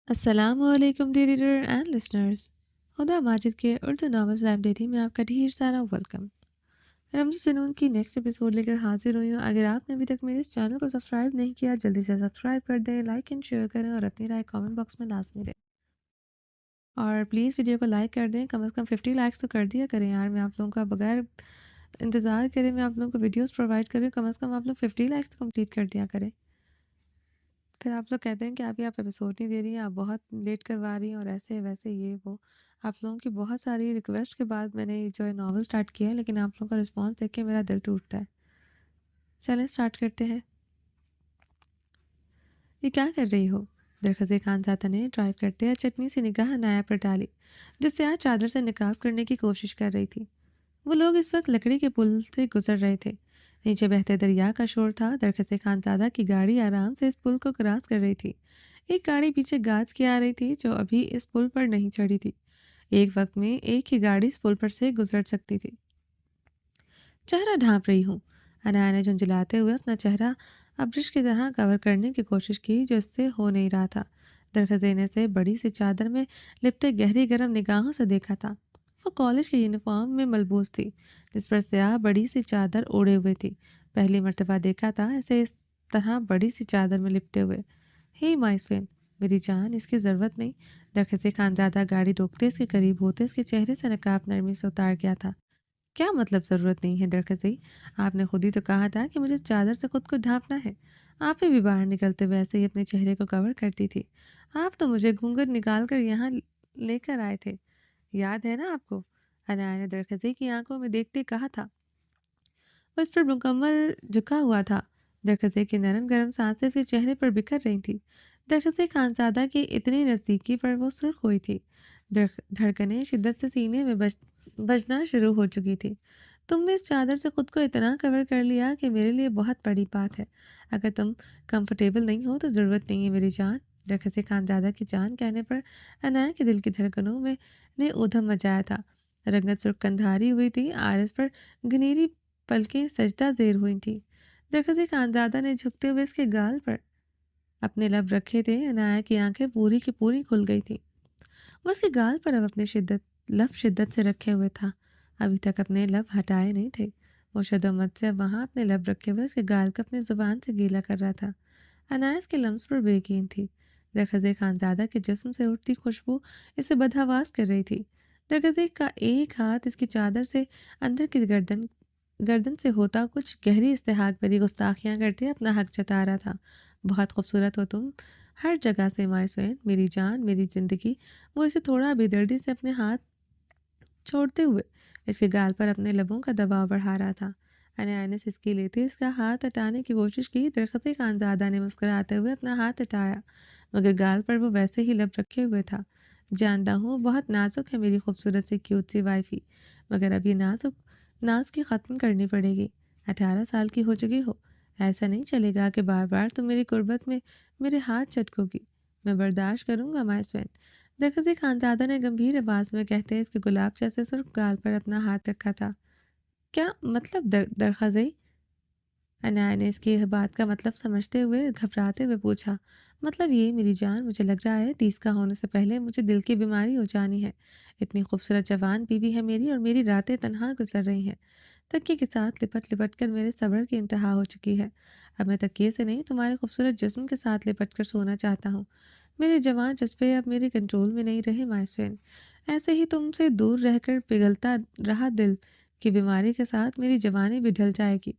السلام علیکم dear reader and listeners. ہدا ماجد کے اردو ناولز لائبریری میں آپ کا ڈھیر سارا ویلکم. رمز جنون کی نیکسٹ ایپیسوڈ لے کر حاضر ہوئی ہوں. اگر آپ نے ابھی تک میرے اس چینل کو سبسکرائب نہیں کیا جلدی سے سبسکرائب کر دیں، لائک اینڈ شیئر کریں اور اپنی رائے کامنٹ باکس میں لازمی دیں. اور پلیز ویڈیو کو لائک کر دیں، کم از کم 50 لائکس تو کر دیا کریں یار. میں آپ لوگوں کا بغیر انتظار کریں میں آپ لوگوں کو ویڈیوز پرووائڈ کریں، کم از کم آپ لوگ 50 لائکس تو کمپلیٹ کر دیا کریں. پھر آپ لوگ کہتے ہیں کہ آپ ایپیسوڈ نہیں دے رہی ہیں، آپ بہت لیٹ کروا رہی ہیں اور ایسے ویسے یہ وہ. آپ لوگوں کی بہت ساری ریکویسٹ کے بعد میں نے جو ہے ناول سٹارٹ کیا ہے، لیکن آپ لوگوں کا رسپانس دیکھ کے میرا دل ٹوٹتا ہے. چلیں سٹارٹ کرتے ہیں. یہ کیا کر رہی ہو؟ درخزے خانزادہ نے ڈرائیو کرتے ہیں چٹنی سی نگاہ نایا پر ڈالی، جس سے آج چادر سے نقاب کرنے کی کوشش کر رہی تھی. وہ لوگ اس وقت لکڑی کے پل سے گزر رہے تھے. نیچے بہتے دریا کا شور تھا. درخت خانزادہ کی گاڑی آرام سے اس پل کو کراس کر رہی تھی. ایک گاڑی پیچھے گاز کی آ رہی تھی جو ابھی اس پل پر نہیں چڑھی تھی. ایک وقت میں ایک ہی گاڑی اس پل پر سے گزر سکتی تھی. چہرہ ڈھانپ رہی ہوں. انایا نے جھنجھلاتے ہوئے اپنا چہرہ ابرش کی طرح کور کرنے کی کوشش کی جو اس سے ہو نہیں رہا تھا. درخزے نے سے بڑی سی چادر میں لپٹے گہری گرم نگاہوں سے دیکھا تھا. وہ کالج کے یونیفارم میں ملبوس تھی جس پر سیاہ بڑی سی چادر اوڑھے ہوئے تھی. پہلی مرتبہ دیکھا تھا اسے اس طرح بڑی سی چادر میں لپٹے ہوئے. ہی مائسوین، میری جان، اس کی ضرورت نہیں. درخت خانزادہ گاڑی روکتے اس کے قریب ہوتے اس کے چہرے سے نقاب نرمی سے اتار گیا تھا. کیا مطلب ضرورت نہیں ہے درخزی؟ آپ نے خود ہی تو کہا تھا کہ مجھے چادر سے خود کو ڈھانپنا ہے. آپ بھی باہر نکلتے ہوئے ایسے ہی اپنے چہرے کو کور کرتی تھی. آپ تو مجھے گھونگھٹ نکال کر یہاں لے کر آئے تھے، یاد ہے نا آپ کو؟ انایا نے درخزی کی آنکھوں میں دیکھتے کہا تھا. وہ اس پر مکمل جھکا ہوا تھا. درخزے کی نرم گرم سانسیں اس کے چہرے پر بکھر رہی تھی. درخزے خانزادہ کی اتنی نزدیکی پر وہ سرخ ہوئی تھی. دھڑکنیں شدت سے سینے میں بجنا شروع ہو چکی تھی. تم نے اس چادر سے خود کو اتنا کور کر لیا کہ میرے لیے بہت بڑی بات ہے. اگر تم کمفرٹیبل نہیں ہو تو ضرورت نہیں ہے میری جان. درخزے خانزادہ کی جان کہنے پر انایا کے دل کی دھڑکنوں میں نے ادھم مچایا تھا. رنگت سرخ کندھاری ہوئی تھی. آرس پر گھنیری پلکیں سجدہ زیر ہوئی تھیں. درخزے خانزادہ نے جھکتے ہوئے اس کے گال پر اپنے لب رکھے تھے. انایا کی آنکھیں پوری کی پوری کھل گئی تھی. وہ اس کے گال پر اب اپنے لب شدت سے رکھے ہوئے تھا. ابھی تک اپنے لب ہٹائے نہیں تھے. وہ شدومت سے اب وہاں اپنے لب رکھے ہوئے اس کے گال کو اپنی زبان سے گیلا کر رہا تھا. انایا اس کے لمس پر بے یقین تھی. درخزے خانزادہ کے جسم سے اٹھتی خوشبو اسے بدحواس کر رہی تھی. درخزے کا ایک ہاتھ اس کی چادر سے اندر کی گردن سے ہوتا کچھ گہری استحاق بری گستاخیاں کرتے اپنا حق جتا رہا تھا. بہت خوبصورت ہو تم ہر جگہ سے مائسوین، میری جان، میری زندگی. وہ اسے تھوڑا بے دردی سے اپنے ہاتھ چھوڑتے ہوئے اس کے گال پر اپنے لبوں کا دباؤ بڑھا رہا تھا. انایا نے سسکی لیتے اس کا ہاتھ ہٹانے کی کوشش کی. درخت خانزادہ نے مسکراتے ہوئے اپنا ہاتھ ہٹایا مگر گال پر وہ ویسے ہی لب رکھے ہوئے تھا. جانتا ہوں بہت نازک ہے میری خوبصورت سی کیوٹ سی وائفی، مگر اب یہ ناز کی ختم کرنی پڑے گی. 18 سال کی ہو چکی ہو. ایسا نہیں چلے گا کہ بار بار تم میری قربت میں میرے ہاتھ چٹکو گی. میں برداشت کروں گا مائسوین. درخت خانزادہ نے گمبھیر آواز میں کہتے اس کے گلاب جیسے سرخ گال پر اپنا ہاتھ رکھا تھا. کیا مطلب درخزی؟ انایا نے اس کی بات کا مطلب سمجھتے ہوئے گھبراتے ہوئے پوچھا. مطلب یہ میری جان، مجھے لگ رہا ہے 30 کا ہونے سے پہلے مجھے دل کی بیماری ہو جانی ہے. اتنی خوبصورت جوان بیوی ہے میری اور میری راتیں تنہا گزر رہی ہیں. تکیے کے ساتھ لپٹ لپٹ کر میرے صبر کی انتہا ہو چکی ہے. اب میں تکیے سے نہیں تمہارے خوبصورت جسم کے ساتھ لپٹ کر سونا چاہتا ہوں. میرے جوان جذبے اب میرے کنٹرول میں نہیں رہے مائسوین. ایسے ہی تم سے دور رہ کر پگھلتا رہا دل کی بیماری کے ساتھ میری جوانی بھی ڈھل جائے گی.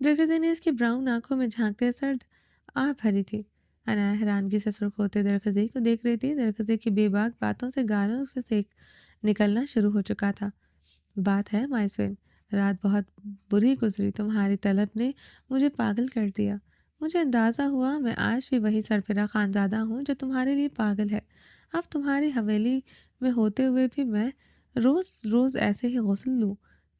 درخزے نے اس کی براؤن آنکھوں میں جھانکتے سرد آہ بھری تھی. انایا حیرانگی سے سرخ ہوتے درخزے کو دیکھ رہی تھی. درخزے کی بے باک باتوں سے گالوں سے سیک نکلنا شروع ہو چکا تھا. بات ہے مائسوین، رات بہت بری گزری. تمہاری طلب نے مجھے پاگل کر دیا. مجھے اندازہ ہوا میں آج بھی وہی سرفراہ خانزادہ ہوں جو تمہارے لیے پاگل ہے. اب تمہاری حویلی میں ہوتے ہوئے بھی میں روز روز ایسے ہی غسل لوں.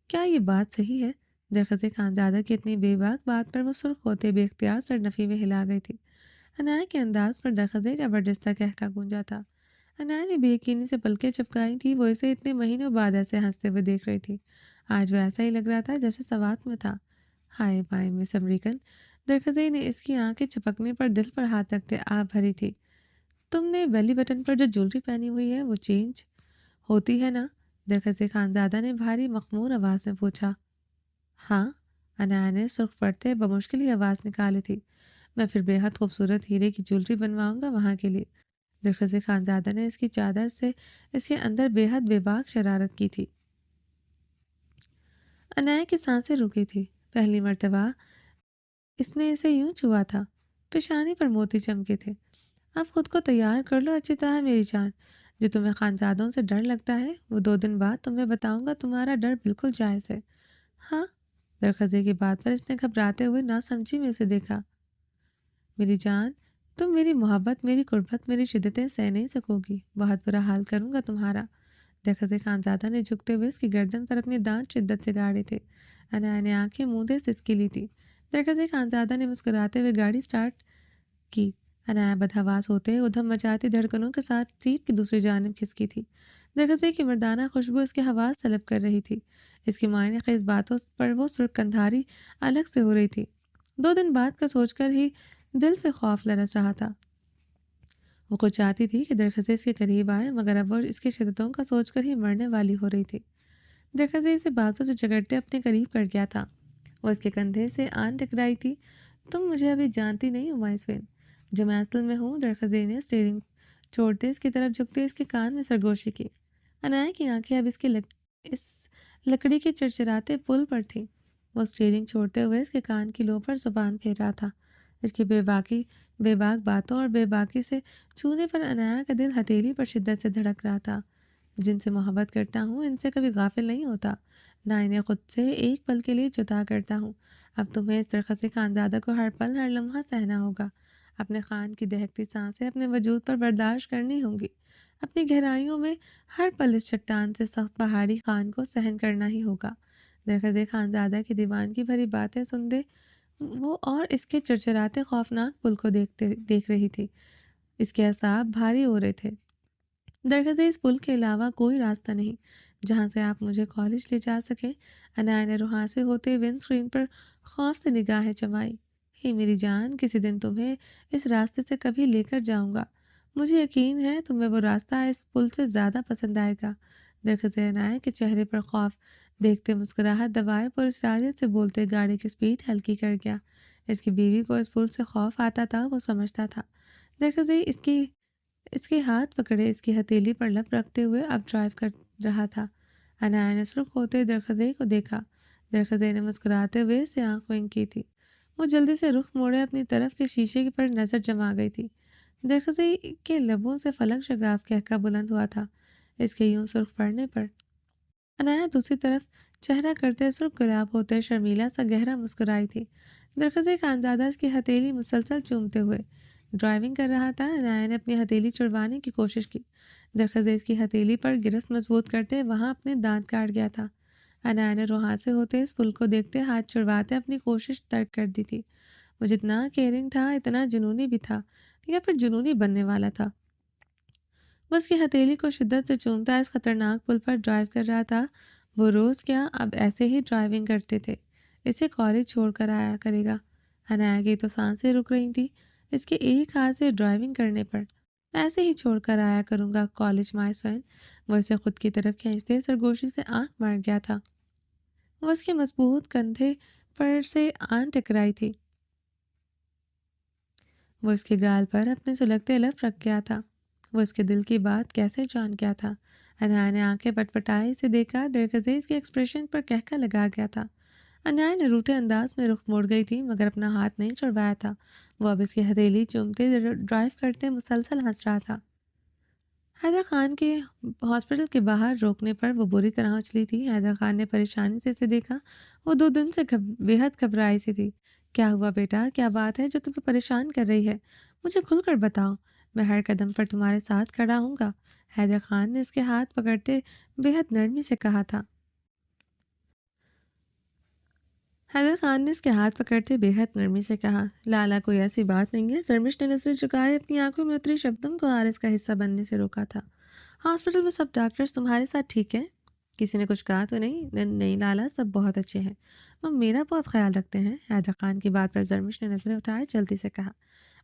کیا یہ بات صحیح ہے؟ درخزے خانزادہ کی اتنی بے باک بات پر وہ سرخ ہوتے بے اختیار سرنفی میں ہلا گئی تھی. انایا کے انداز پر درخزے کا برجستہ کہکا گونجا تھا. انایا نے بے یقینی سے پلکیں چپکائی تھی. وہ اسے اتنے مہینوں بعد ایسے ہنستے ہوئے دیکھ رہی تھی. آج وہ ایسا ہی لگ رہا تھا جیسے سوات میں تھا. ہائے بائے مس امریکن. درخزے نے اس کی آنکھیں چپکنے پر دل پر ہاتھ رکھتے آہ بھری تھی. تم نے بیلی بٹن پر جو جولری پہنی ہوئی ہے وہ چینج ہوتی ہے نا؟ درخت سے خانزادہ نے بھاری مخمور آواز میں پوچھا۔ ہاں، انایا نے سرخ پڑتے بمشکل ہی آواز نکالی تھی۔ میں پھر بے حد خوبصورت ہیرے کی جولری بنواؤں گا وہاں کے لیے۔ درخت سے خانزادہ نے اس کی چادر سے اس کے اندر بے حد بے باک شرارت کی تھی۔ انایا کی سانسیں رکی تھی۔ پہلی مرتبہ اس نے اسے یوں چھوا تھا۔ پیشانی پر موتی چمکے تھے۔ اب خود کو تیار کر لو اچھی طرح میری جان۔ جو تمہیں خانزادوں سے ڈر لگتا ہے وہ 2 دن بعد تمہیں بتاؤں گا، تمہارا ڈر بالکل جائز ہے۔ ہاں؟ درخزے کی بات پر اس نے گھبراتے ہوئے ناسمجھی میں اسے دیکھا۔ میری جان، تم میری محبت، میری قربت، میری شدتیں سہ نہیں سکو گی۔ بہت برا حال کروں گا تمہارا۔ درخزے خانزادہ نے جھکتے ہوئے اس کی گردن پر اپنے دانت شدت سے گاڑے تھے۔ انایا نے آنکھیں موندے سسکی لی تھی۔ درخزے خانزادہ نے مسکراتے ہوئے گاڑی سٹارٹ کی۔ انایا بدحواس ہوتے ادھم مچاتی دھڑکنوں کے ساتھ سیٹ کی دوسری جانب کھسکی تھی۔ درخزے کی مردانہ خوشبو اس کے حواس طلب کر رہی تھی۔ اس کی معنی خیز باتوں پر وہ سرخ کندھاری الگ سے ہو رہی تھی۔ 2 دن بعد کا سوچ کر ہی دل سے خوف لرز رہا تھا۔ وہ خود چاہتی تھی کہ درخزے اس کے قریب آئے، مگر اب وہ اس کی شدتوں کا سوچ کر ہی مرنے والی ہو رہی تھی۔ درخزے اسے بازوں سے جگڑتے اپنے قریب کر گیا تھا۔ وہ اس کے کندھے سے آن ٹکرائی تھی۔ تم مجھے ابھی جانتی نہیں ہو مائسوین، جو میں اصل میں ہوں۔ درخزے نے اسٹیئرنگ چھوڑتے اس کی طرف جھکتے اس کے کان میں سرگوشی کی۔ انایا کی آنکھیں اب اس لکڑی کے چرچراتے پل پر تھیں۔ وہ اسٹیئرنگ چھوڑتے ہوئے اس کے کان کی لو پر زبان پھیر رہا تھا۔ اس کی بے باک باتوں اور بے باکی سے چھونے پر انایا کا دل ہتھیلی پر شدت سے دھڑک رہا تھا۔ جن سے محبت کرتا ہوں ان سے کبھی غافل نہیں ہوتا، نہ انہیں خود سے ایک پل کے لیے جدا کرتا ہوں۔ اب تمہیں اس درخت خانزادہ کو ہر پل ہر لمحہ سہنا ہوگا۔ اپنے خان کی دہکتی سانسیں اپنے وجود پر برداشت کرنی ہوں گی۔ اپنی گہرائیوں میں ہر پل اس چٹان سے سخت پہاڑی خان کو سہن کرنا ہی ہوگا۔ درخت خانزادہ کی دیوانگی بھری باتیں سنتے وہ اور اس کے چرچراتے خوفناک پل کو دیکھ رہی تھی۔ اس کے اعصاب بھاری ہو رہے تھے۔ درخت اس پل کے علاوہ کوئی راستہ نہیں جہاں سے آپ مجھے کالج لے جا سکیں۔ انایا نے روحاں سے ہوتے ونڈ اسکرین پر خوف سے نگاہیں جمائی۔ ہی میری جان، کسی دن تمہیں اس راستے سے کبھی لے کر جاؤں گا۔ مجھے یقین ہے تمہیں وہ راستہ اس پل سے زیادہ پسند آئے گا۔ درخت انایا کے چہرے پر خوف دیکھتے مسکراہٹ دبائے پر اسراریت سے بولتے گاڑی کی سپیڈ ہلکی کر گیا۔ اس کی بیوی کو اس پل سے خوف آتا تھا، وہ سمجھتا تھا۔ درخت اس کے ہاتھ پکڑے اس کی ہتھیلی پر لپ رکھتے ہوئے اب ڈرائیو کر رہا تھا۔ انایا نے سرخ ہوتے درخزے کو دیکھا۔ درخزے نے مسکراتے ہوئے اسے آنکھ ونک کی تھی۔ وہ جلدی سے رخ موڑے اپنی طرف کے شیشے پر نظر جما گئی تھی۔ درخزے کے لبوں سے فلک شگاف کہکا بلند ہوا تھا۔ اس کے یوں سرخ پڑنے پر انایا دوسری طرف چہرہ کرتے سرخ گلاب ہوتے شرمیلا سا گہرا مسکرائی تھی۔ درخزے خانزادہ اس کی ہتھیلی مسلسل چومتے ہوئے ڈرائیونگ کر رہا تھا۔ انایا نے اپنی ہتھیلی چھڑوانے کی کوشش کی۔ درخزے اس کی ہتھیلی پر گرفت مضبوط کرتے وہاں اپنے دانت کاٹ گیا تھا۔ انایا نے روحاں سے ہوتے اس پل کو دیکھتے ہاتھ چھڑواتے اپنی کوشش ترک کر دی تھی۔ وہ جتنا کیئرنگ تھا اتنا جنونی بھی تھا، یا پھر جنونی بننے والا تھا۔ وہ اس کی ہتھیلی کو شدت سے چومتا اس خطرناک پل پر ڈرائیو کر رہا تھا۔ وہ روز کیا اب ایسے ہی ڈرائیونگ کرتے تھے۔ اسے کالج چھوڑ کر آیا کرے گا۔ انایا کی تو سانسیں رک رہی تھیں اس کے ایک ہاتھ سے ڈرائیونگ کرنے پر۔ ایسے ہی چھوڑ کر آیا کروں گا کالج مائسوین۔ وہ اسے خود کی طرف کھینچتے سرگوشی سے آنکھ مار گیا تھا۔ وہ اس کے مضبوط کندھے پر سے آن ٹکرائی تھی۔ وہ اس کے گال پر اپنے سلگتے لب رکھ گیا تھا۔ وہ اس کے دل کی بات کیسے جان گیا تھا؟ انایا نے آنکھیں پٹپٹائی سے دیکھا۔ درخزے اس کے ایکسپریشن پر کہکا لگا گیا تھا۔ انایا نے روٹھے انداز میں رخ موڑ گئی تھی، مگر اپنا ہاتھ نہیں چھڑوایا تھا۔ وہ اب اس کی ہتھیلی چومتے ڈرائیو کرتے مسلسل ہنس رہا تھا۔ حیدر خان کے ہاسپٹل کے باہر روکنے پر وہ بری طرح اچھلی تھی۔ حیدر خان نے پریشانی سے اسے دیکھا۔ وہ 2 دن سے بے حد گھبرائی سی تھی۔ کیا ہوا بیٹا؟ کیا بات ہے جو تمہیں پریشان کر رہی ہے؟ مجھے کھل کر بتاؤ، میں ہر قدم پر تمہارے ساتھ کھڑا ہوں گا۔ حیدر خان نے اس کے ہاتھ پکڑتے بے حد نرمی سے کہا تھا۔ حیدر خان نے اس کے ہاتھ پکڑتے بے حد نرمی سے کہا، لالا کوئی ایسی بات نہیں ہے۔ زرمش نے نظریں جھکائے اپنی آنکھوں میں اتری شبنم کو حارث کا حصہ بننے سے روکا تھا۔ ہاسپٹل میں سب ڈاکٹرز تمہارے ساتھ ٹھیک ہیں؟ کسی نے کچھ کہا تو نہیں؟ نہیں لالا، سب بہت اچھے ہیں، وہ میرا بہت خیال رکھتے ہیں۔ حیدر خان کی بات پر زرمش نے نظریں اٹھائے جلدی سے کہا،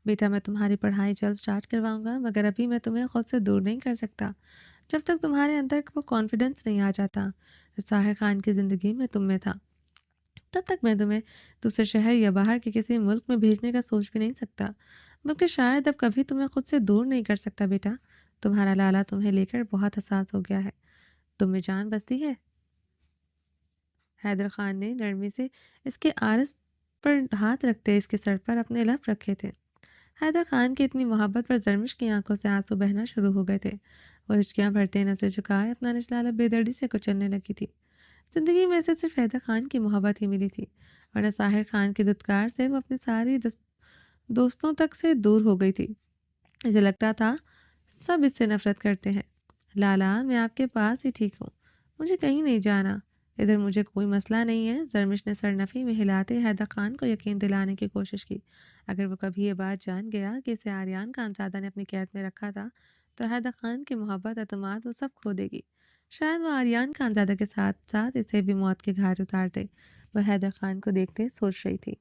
بیٹا میں تمہاری پڑھائی جلد سٹارٹ کرواؤں گا، مگر ابھی میں تمہیں خود سے دور نہیں کر سکتا جب تک تمہارے اندر وہ کانفیڈنس نہیں آ جاتا جو ظاہر خان کی زندگی میں تم میں تھا۔ تب تک میں تمہیں دوسرے شہر یا باہر کے کسی ملک میں بھیجنے کا سوچ بھی نہیں سکتا، بلکہ شاید اب کبھی تمہیں خود سے دور نہیں کر سکتا بیٹا۔ تمہارا لالا تمہیں لے کر بہت حساس ہو گیا ہے، تم میں جان بستی ہے۔ حیدر خان نے نرمی سے اس کے عارض پر ہاتھ رکھتے اس کے سر پر اپنے لب رکھے تھے۔ حیدر خان کی اتنی محبت پر زرمش کی آنکھوں سے آنسو بہنا شروع ہو گئے تھے۔ وہ ہچکیاں بھرتے نظریں جھکائے اپنا نچلا لب بے دردی سے کچلنے لگی تھی۔ زندگی میں اسے صرف حیدر خان کی محبت ہی ملی تھی، ورنہ ظاہر خان کی دھتکار سے وہ اپنی ساری دوستوں تک سے دور ہو گئی تھی۔ مجھے لگتا تھا سب اس سے نفرت کرتے ہیں۔ لالا میں آپ کے پاس ہی ٹھیک ہوں، مجھے کہیں نہیں جانا، ادھر مجھے کوئی مسئلہ نہیں ہے۔ زرمش نے سر نفی میں ہلاتے حیدر خان کو یقین دلانے کی کوشش کی۔ اگر وہ کبھی یہ بات جان گیا کہ اسے آریان خانزادہ نے اپنی قید میں رکھا تھا تو حیدر خان کی محبت اعتماد وہ سب کھو دے گی۔ شاید وہ آریان خانزادہ کے ساتھ ساتھ اسے بھی موت کے گھاٹ اتار دے۔ وہ حیدر خان کو دیکھتے سوچ رہی تھی،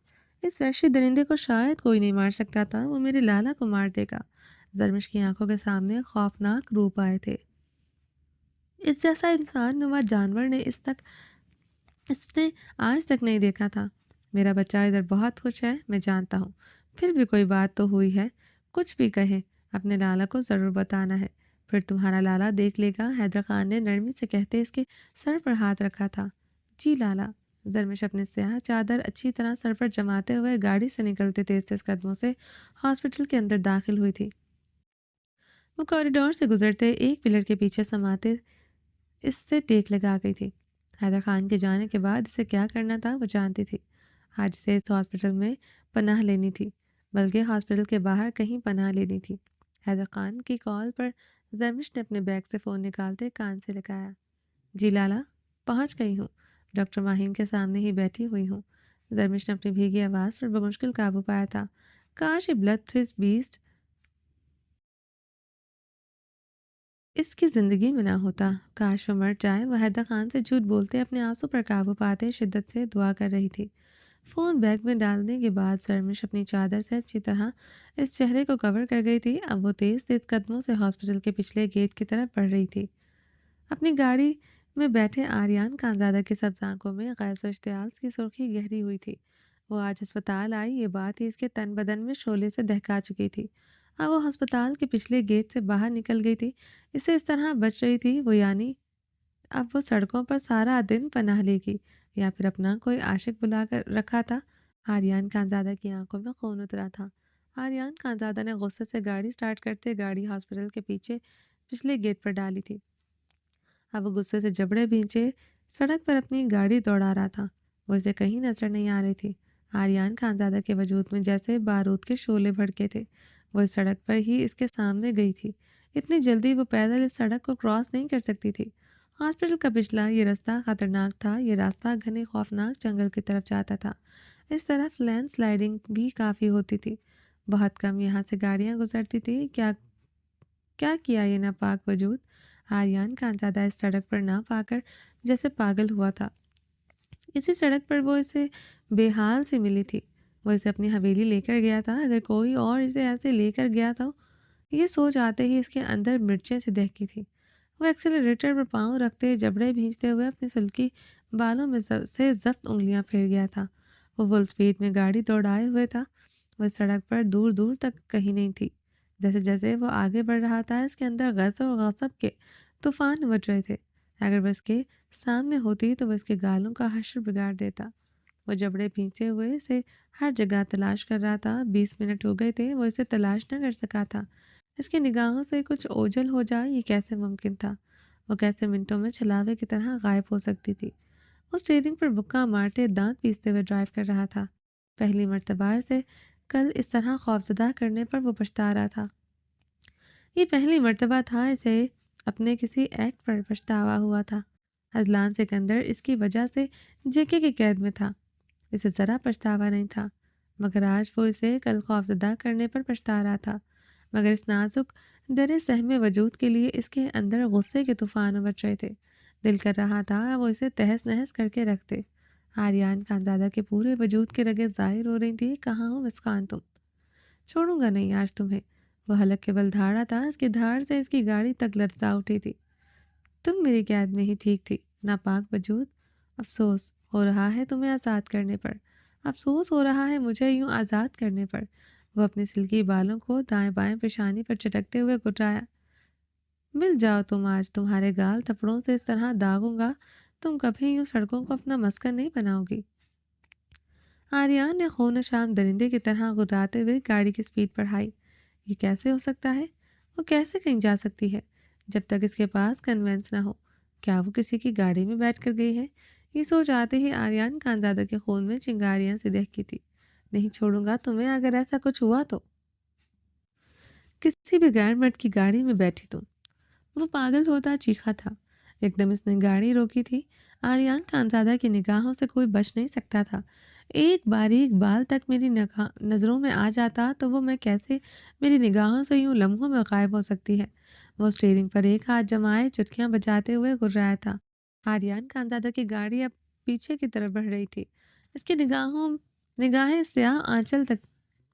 اس وحشی درندے کو شاید کوئی نہیں مار سکتا تھا، وہ میرے لالا کو مار دے گا۔ زرمش کی آنکھوں کے سامنے خوفناک روپ آئے تھے۔ اس جیسا انسان نما جانور نے اس نے آج تک نہیں دیکھا تھا۔ میرا بچہ ادھر بہت خوش ہے، میں جانتا ہوں، پھر بھی کوئی بات تو ہوئی ہے، کچھ بھی کہے اپنے لالا کو ضرور بتانا ہے، پھر تمہارا لالا دیکھ لے گا۔ حیدر خان نے نرمی سے کہتے اس کے سر پر ہاتھ رکھا تھا۔ جی لالا۔ زرمش اپنے سیاہ چادر اچھی طرح سر پر جماتے ہوئے گاڑی سے نکلتے تیز تیز قدموں سے ہاسپٹل کے اندر داخل ہوئی تھی۔ وہ کوریڈور سے گزرتے ایک پلر کے پیچھے سماتے اس سے ٹیک لگا گئی تھی۔ حیدر خان کے جانے کے بعد اسے کیا کرنا تھا وہ جانتی تھی۔ آج اسے اس ہاسپٹل میں پناہ لینی تھی، بلکہ ہاسپٹل کے باہر کہیں پناہ لینی تھی۔ حیدر خان کی کال پر زرمش نے اپنے بیگ سے فون نکالتے کان سے لگایا۔ جی لالا، پہنچ گئی ہوں، ڈاکٹر ماہین کے سامنے ہی بیٹھی ہوئی ہوں۔ زرمش نے اپنی بھیگی آواز پر بمشکل قابو پایا تھا۔ کاش یہ بلڈ تھرس بیسٹ اس کی زندگی میں نہ ہوتا، کاش وہ مر جائے۔ وہ حیدر خان سے جھوٹ بولتے اپنے آنسو پر قابو پاتے شدت سے دعا کر رہی تھی۔ فون بیگ میں ڈالنے کے بعد زرمش اپنی چادر سے اچھی طرح اس چہرے کو کور کر گئی تھی۔ اب وہ تیز تیز قدموں سے ہاسپٹل کے پچھلے گیٹ کی طرف بڑھ رہی تھی۔ اپنی گاڑی میں بیٹھے آریان خانزادہ کی سبز آنکھوں میں غیظ و اشتعال کی سرخی گہری ہوئی تھی۔ وہ آج ہسپتال آئی یہ بات ہی اس کے تن بدن میں شعلے سے دہکا چکی تھی۔ اب وہ ہسپتال کے پچھلے گیٹ سے باہر نکل گئی تھی، اسے اس طرح بچ رہی تھی وہ، یعنی اب وہ سڑکوں پر سارا دن پناہ لے گی یا پھر اپنا کوئی عاشق بلا کر رکھا تھا۔ آریان خانزادہ کی آنکھوں میں خون اترا تھا۔ آریان خانزادہ نے غصے سے گاڑی سٹارٹ کرتے گاڑی ہاسپٹل کے پیچھے پچھلے گیٹ پر ڈالی تھی۔ اب وہ غصے سے جبڑے بھینچے سڑک پر اپنی گاڑی دوڑا رہا تھا، وہ اسے کہیں نظر نہیں آ رہی تھی۔ آریان خانزادہ کے وجود میں جیسے بارود کے شعلے بھڑکے تھے۔ وہ اس سڑک پر ہی اس کے سامنے گئی تھی، اتنی جلدی وہ پیدل اس سڑک کو کراس نہیں کر سکتی تھی۔ ہاسپٹل کا پچھلا یہ راستہ خطرناک تھا، یہ راستہ گھنے خوفناک جنگل کی طرف جاتا تھا۔ اس طرف لینڈ سلائیڈنگ بھی کافی ہوتی تھی، بہت کم یہاں سے گاڑیاں گزرتی تھی۔ کیا کیا کیا یہ ناپاک وجود؟ آریان خانزادہ اس سڑک پر نہ پا کر جیسے پاگل ہوا تھا۔ اسی سڑک پر وہ اسے بے حال سے ملی تھی، وہ اسے اپنی حویلی لے کر گیا تھا۔ اگر کوئی اور اسے ایسے لے کر گیا تھا، یہ سوچ آتے ہی اس کے اندر مرچیں سی دہکی تھی۔ وہ ایکسیلریٹر پر پاؤں رکھتے جبڑے بھینچتے ہوئے اپنی سلکی بالوں میں سے ضبط انگلیاں پھیر گیا تھا۔ وہ فل سپیڈ میں گاڑی دوڑائے ہوئے تھا، وہ سڑک پر دور دور تک کہیں نہیں تھی۔ جیسے جیسے وہ آگے بڑھ رہا تھا اس کے اندر غضب و غضب کے طوفان مچ رہے تھے۔ اگر وہ اس کے سامنے ہوتی تو وہ اس کے گالوں کا حشر بگاڑ دیتا۔ وہ جبڑے بھینچے ہوئے اسے ہر جگہ تلاش کر رہا تھا۔ 20 منٹ ہو گئے تھے، وہ اسے تلاش نہ کر سکا تھا۔ اس کی نگاہوں سے کچھ اوجھل ہو جائے یہ کیسے ممکن تھا؟ وہ کیسے منٹوں میں چھلاوے کی طرح غائب ہو سکتی تھی؟ وہ اسٹیئرنگ پر بکا مارتے دانت پیستے ہوئے ڈرائیو کر رہا تھا۔ پہلی مرتبہ سے کل اس طرح خوفزدہ کرنے پر وہ پچھتا رہا تھا۔ یہ پہلی مرتبہ تھا اسے اپنے کسی ایکٹ پر پچھتاوا ہوا تھا۔ اذلان سکندر اس کی وجہ سے جیکے کی قید میں تھا، اسے ذرا پچھتاوا نہیں تھا، مگر آج وہ اسے کل خوفزدہ کرنے پر پچھتا رہا تھا۔ مگر اس نازک درِ سہمِ وجود کے لیے اس کے اندر غصے کے طوفان امٹ رہے تھے۔ دل کر رہا تھا وہ اسے تہس نہس کر کے رکھتے۔ آریان خانزادہ کے پورے وجود کی رگیں ظاہر ہو رہی تھی۔ کہاں ہو مسکان تم؟ چھوڑوں گا نہیں آج تمہیں۔ وہ حلق کے بل دھاڑا تھا، اس کی دھاڑ سے اس کی گاڑی تک لرزا اٹھی تھی۔ تم میری قید میں ہی ٹھیک تھی، ناپاک وجود۔ افسوس ہو رہا ہے تمہیں آزاد کرنے پر، افسوس ہو رہا ہے مجھے یوں آزاد کرنے پر۔ وہ اپنی سلکی بالوں کو دائیں بائیں پیشانی پر چٹکتے ہوئے گٹرایا۔ مل جاؤ تم آج، تمہارے گال تھپڑوں سے اس طرح داغوں گا تم کبھی یوں سڑکوں کو اپنا مسکن نہیں بناؤ گی۔ آریان نے خون شان درندے کی طرح گراتے ہوئے گاڑی کی سپیڈ بڑھائی۔ یہ کیسے ہو سکتا ہے؟ وہ کیسے کہیں جا سکتی ہے جب تک اس کے پاس کنوینس نہ ہو؟ کیا وہ کسی کی گاڑی میں بیٹھ کر گئی ہے؟ یہ سوچ آتے ہی آریان خانزادہ کے خون میں چنگاریاں سی دہکی تھی۔ نہیں چھوڑوں گا تمہیں، اگر ایسا کچھ ہوا تو کسی بھی غیر مرد کی گاڑی میں بیٹھی تم۔ وہ پاگل ہوتا چیخا تھا۔ ایک دم اس نے گاڑی روکی تھی۔ آریان خانزادہ کی نگاہوں سے کوئی بچ نہیں سکتا تھا۔ ایک باریک بال تک میری نظروں میں آ جاتا تو وہ میں کیسے میری نگاہوں سے یوں لمحوں میں غائب ہو سکتی ہے۔ وہ اسٹیئرنگ پر ایک ہاتھ جمائے چٹکیاں بجاتے ہوئے گررایا تھا۔ آریان خانزادہ کی گاڑی اب پیچھے کی طرف بڑھ رہی تھی۔ اس کی نگاہیں سیاہ آنچل تک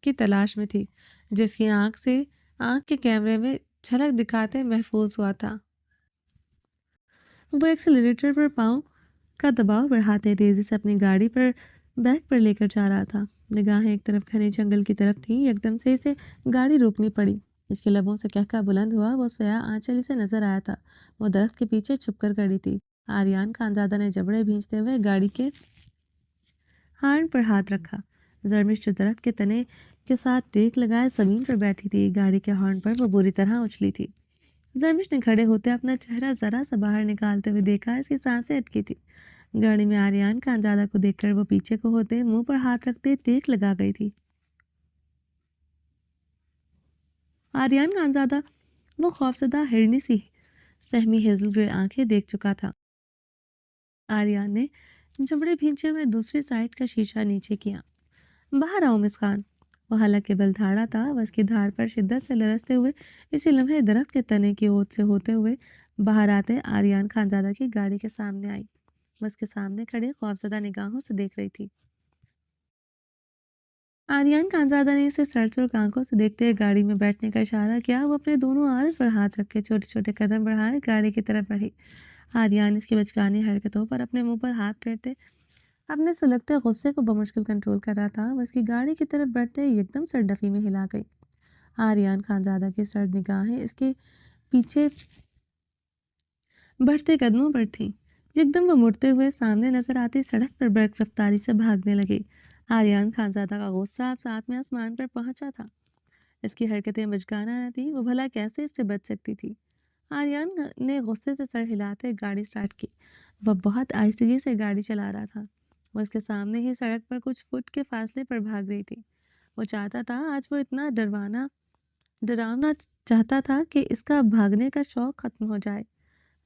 کی تلاش میں تھی، جس کی آنکھ کے کیمرے میں جھلک دکھاتے محفوظ ہوا تھا۔ وہ ایکسلریٹر پر پاؤں کا دباؤ بڑھاتے تیزی سے اپنی گاڑی پر بیک پر لے کر جا رہا تھا۔ نگاہیں ایک طرف گھنے جنگل کی طرف تھیں۔ ایک دم سے اسے گاڑی روکنی پڑی۔ اس کے لبوں سے کہکا بلند ہوا۔ وہ سیاہ آنچل اسے نظر آیا تھا۔ وہ درخت کے پیچھے چھپ کر کھڑی تھی۔ آریان خانزادہ نے جبڑے بھینچتے ہوئے گاڑی کے ہارن پر ہاتھ رکھا۔ زرمش جو درخت کے تنے کے ساتھ ٹیک لگائے زمین پر بیٹھی تھی، گاڑی کے ہارن پر وہ بری طرح اچھلی تھی۔ زرمش نے کھڑے ہوتے اپنا چہرہ ذرا سا باہر نکالتے ہوئے دیکھا۔ اس کی سانسیں اٹکی تھی۔ گاڑی میں آریان خانزادہ کو دیکھ کر وہ پیچھے کو ہوتے منہ پر ہاتھ رکھتے ٹیک لگا گئی تھی۔ آریان خانزادہ وہ خوفزدہ ہرنی سی سہمی ہیزل گرے آنکھیں دیکھ چکا تھا۔ آریان نے جبڑے بھینچے ہوئے دوسری سائڈ کا شیشہ نیچے کیا۔ باہر آؤ مسکان۔ وہ حلق کے بل دھاڑا تھا۔ وہ اس کی دھاڑ پر شدت سے لرزتے ہوئے اسی لمحے درخت کے تنے کی اوٹ سے ہوتے ہوئے باہر آتے آریان خانزادہ کی گاڑی کے سامنے آئی۔ وہ اس کے سامنے کھڑے خوفزدہ نگاہوں سے دیکھ رہی تھی۔ آریان خانزادہ نے اسے سڑ سڑ آنکھوں سے دیکھتے ہوئے گاڑی میں بیٹھنے کا اشارہ کیا۔ وہ اپنے دونوں آرز پر ہاتھ رکھ کے چھوٹے چھوٹے قدم بڑھائے گاڑی کی طرف بڑھی۔ آریان اس کی بچگانی حرکتوں پر اپنے منہ پر ہاتھ پھیرتے اپنے سلگتے غصے کو بمشکل کنٹرول کر رہا تھا۔ وہ اس کی گاڑی کی طرف بڑھتے ایک دم سر ڈفی میں ہلا گئی۔ آریان خانزادہ کی سرد نگاہیں اس کے پیچھے بڑھتے قدموں پر تھیں۔ ایک دم وہ مڑتے ہوئے سامنے نظر آتی سڑک پر برق رفتاری سے بھاگنے لگے۔ آریان خانزادہ کا غصہ اب ساتھ میں آسمان پر پہنچا تھا۔ اس کی حرکتیں بچگانہ نہ تھی۔ وہ بھلا کیسے اس سے بچ سکتی تھی؟ آریان نے غصے سے سر ہلاتے گاڑی سٹارٹ کی۔ وہ بہت آہستگی سے گاڑی چلا رہا تھا۔ وہ اس کے سامنے ہی سڑک پر کچھ فٹ کے فاصلے پر بھاگ رہی تھی۔ وہ چاہتا تھا آج وہ اتنا ڈراونا چاہتا تھا کہ اس کا بھاگنے کا شوق ختم ہو جائے۔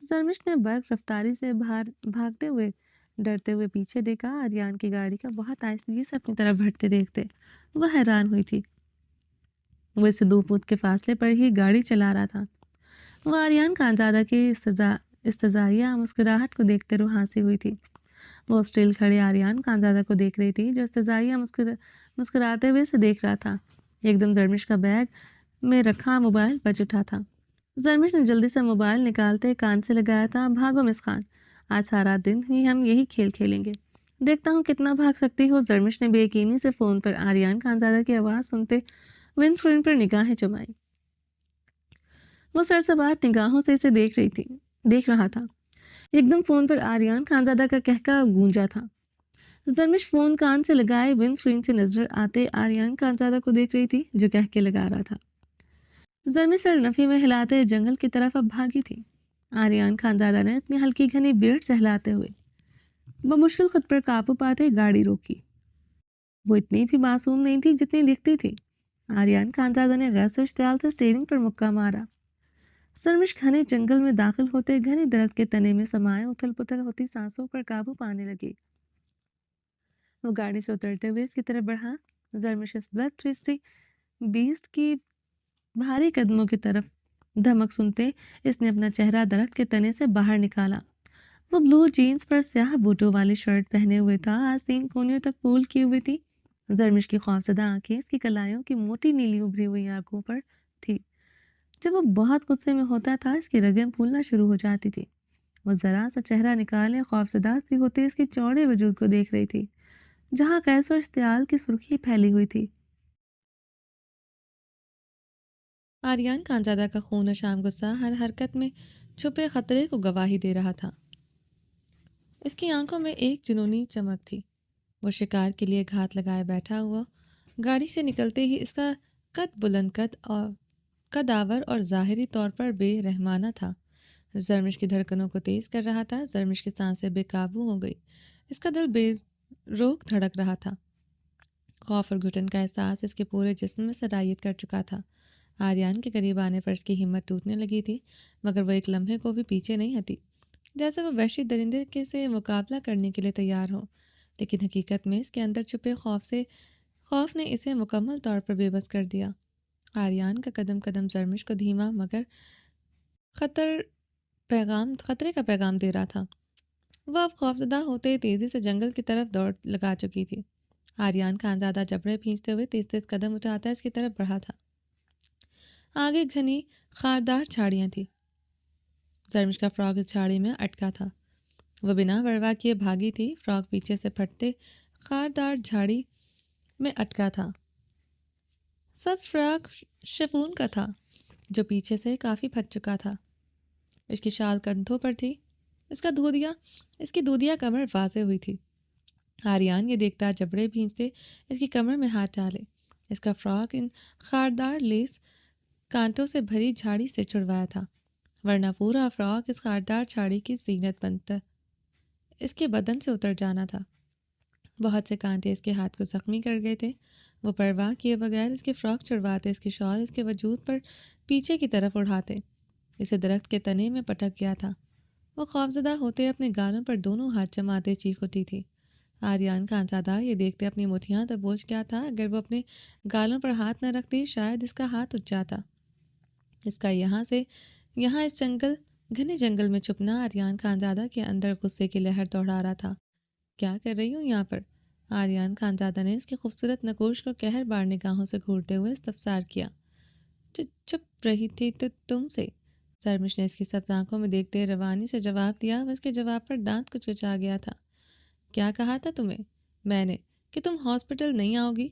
زرمش نے برق رفتاری سے بھاگتے ہوئے ڈرتے ہوئے پیچھے دیکھا۔ آریان کی گاڑی کا بہت آہستگی سے اپنی طرف بڑھتے دیکھتے وہ حیران ہوئی تھی۔ وہ اسے 2 فٹ کے فاصلے پر ہی گاڑی چلا رہا تھا۔ وہ آریان خانزادہ کی استزائیہ مسکراہٹ کو دیکھتے روحانسی ہوئی تھی۔ وہ اب اسٹل کھڑے آریان خانزادہ کو دیکھ رہی تھی جو استزائیہ مسکراتے ہوئے اسے دیکھ رہا تھا۔ ایک دم زرمش کا بیگ میں رکھا موبائل بج اٹھا تھا۔ زرمش نے جلدی سے موبائل نکالتے کان سے لگایا تھا۔ بھاگو مسکان، آج سارا دن ہی ہم یہی کھیل کھیلیں گے، دیکھتا ہوں کتنا بھاگ سکتی ہو۔ زرمش نے بے یقینی سے فون پر آریان خانزادہ کی آواز سنتے ونڈ اسکرین پر نگاہیں جمائیں۔ وہ سرسبار نگاہوں سے اسے دیکھ رہا تھا۔ ایک دم فون پر آریان خانزادہ کا کہکا گونجا تھا۔ زرمش فون کان سے لگائے ونڈ اسکرین سے نظر آتے آریان خانزادہ کو دیکھ رہی تھی جو کہکے لگا رہا تھا۔ زرمش سر نفی میں ہلاتے جنگل کی طرف اب بھاگی تھی۔ آریان خانزادہ نے اپنی ہلکی گھنی بیئرڈ سہلاتے ہوئے وہ مشکل خود پر قابو پاتے گاڑی روکی۔ وہ اتنی بھی معصوم نہیں تھی جتنی دکھتی تھی۔ آریان خانزادہ نے غیر اشتعال سے اسٹیئرنگ پر مکہ مارا۔ زرمش گھنے جنگل میں داخل ہوتے گھنے درخت کے تنے میں سمائے اتھل پتھل ہوتی سانسوں پر قابو پانے لگی۔ وہ گاڑی سے اترتے ہوئے اس کی طرف بڑھا۔ زرمش اس بلڈ تھرسٹی بیسٹ کی بھاری قدموں کی طرف دھمک سنتے اس نے اپنا چہرہ درخت کے تنے سے باہر نکالا۔ وہ بلو جینس پر سیاہ بوٹوں والی شرٹ پہنے ہوئے تھا، آستین کونیوں تک فولڈ کی ہوئی تھی۔ زرمش کی خوفزدہ آنکھیں اس کی کلائیوں کی موٹی نیلی ابھری ہوئی آنکھوں پر تھی۔ جب وہ بہت غصے میں ہوتا تھا اس کی رگیں پھولنا شروع ہو جاتی تھی۔ وہ ذرا سا چہرہ نکالے خوفزدہ سی ہوتے اس کے چوڑے وجود کو دیکھ رہی تھی، جہاں قیس و اشتعال کی سرخی پھیلی ہوئی تھی۔ آریان خانزادہ کا خون و شام غصہ ہر حرکت میں چھپے خطرے کو گواہی دے رہا تھا۔ اس کی آنکھوں میں ایک جنونی چمک تھی۔ وہ شکار کے لیے گھات لگائے بیٹھا ہوا گاڑی سے نکلتے ہی اس کا قد بلند قدآور اور ظاہری طور پر بے رحمانہ تھا۔ زرمش کی دھڑکنوں کو تیز کر رہا تھا۔ زرمش کی سانسیں بے قابو ہو گئی، اس کا دل بے روک دھڑک رہا تھا۔ خوف اور گھٹن کا احساس اس کے پورے جسم میں سرایت کر چکا تھا۔ آریان کے قریب آنے پر اس کی ہمت ٹوٹنے لگی تھی، مگر وہ ایک لمحے کو بھی پیچھے نہیں ہٹی، جیسے وہ وحشی درندے کے سے مقابلہ کرنے کے لیے تیار ہو۔ لیکن حقیقت میں اس کے اندر چھپے خوف نے اسے مکمل طور پر بے بس کر دیا۔ آریان کا قدم قدم زرمش کو دھیما مگر خطرے کا پیغام دے رہا تھا۔ وہ اب خوفزدہ ہوتے تیزی سے جنگل کی طرف دوڑ لگا چکی تھی۔ آریان خانزادہ جبڑے بھینچتے ہوئے تیز تیز قدم اٹھاتا اس کی طرف بڑھا تھا۔ آگے گھنی خاردار جھاڑیاں تھیں۔ زرمش کا فراق اس جھاڑی میں اٹکا تھا۔ وہ بنا وروا کیے بھاگی تھی۔ فراق پیچھے سے پھٹتے خاردار جھاڑی میں اٹکا تھا۔ سب فراق شفون کا تھا جو پیچھے سے کافی پھٹ چکا تھا۔ اس کی شال کندھوں پر تھی، اس کی دودیا کمر واضح ہوئی تھی۔ آریان یہ دیکھتا جبڑے بھینچتے اس کی کمر میں ہاتھ ڈالے۔ اس کا فراق ان خاردار لیس کانٹوں سے بھری جھاڑی سے چھڑوایا تھا، ورنہ پورا فراق اس خاردار جھاڑی کی زینت بنتا اس کے بدن سے اتر جانا تھا۔ بہت سے کانٹے اس کے ہاتھ کو زخمی کر گئے تھے۔ وہ پرواہ کیے بغیر اس کے فراق چڑھواتے، اس کی شال اس کے وجود پر پیچھے کی طرف اڑھاتے۔ اسے درخت کے تنے میں پٹک گیا تھا۔ وہ خوفزدہ ہوتے اپنے گالوں پر دونوں ہاتھ جماتے چیخ اٹھی تھی۔ آریان خانزادہ یہ دیکھتے اپنی مٹھیاں دبوچ گیا تھا۔ اگر وہ اپنے گالوں پر ہاتھ نہ رکھتی شاید اس کا ہاتھ اٹھ جاتا۔ اس کا یہاں اس گھنے جنگل میں چھپنا آریان خانزادہ کے اندر غصے کی لہر دوڑا رہا تھا۔ کیا کر رہی ہوں یہاں پر؟ آریان خانزادہ نے اس کی خوبصورت نقوش کو قہر بار نگاہوں سے گھورتے ہوئے استفسار کیا۔ چپ رہی تھی تو تم سے، زرمش نے اس کی سبز آنکھوں میں دیکھتے روانی سے جواب دیا۔ وہ اس کے جواب پر دانت کچکچا گیا تھا۔ کیا کہا تھا تمہیں میں نے کہ تم ہاسپٹل نہیں آؤ گی؟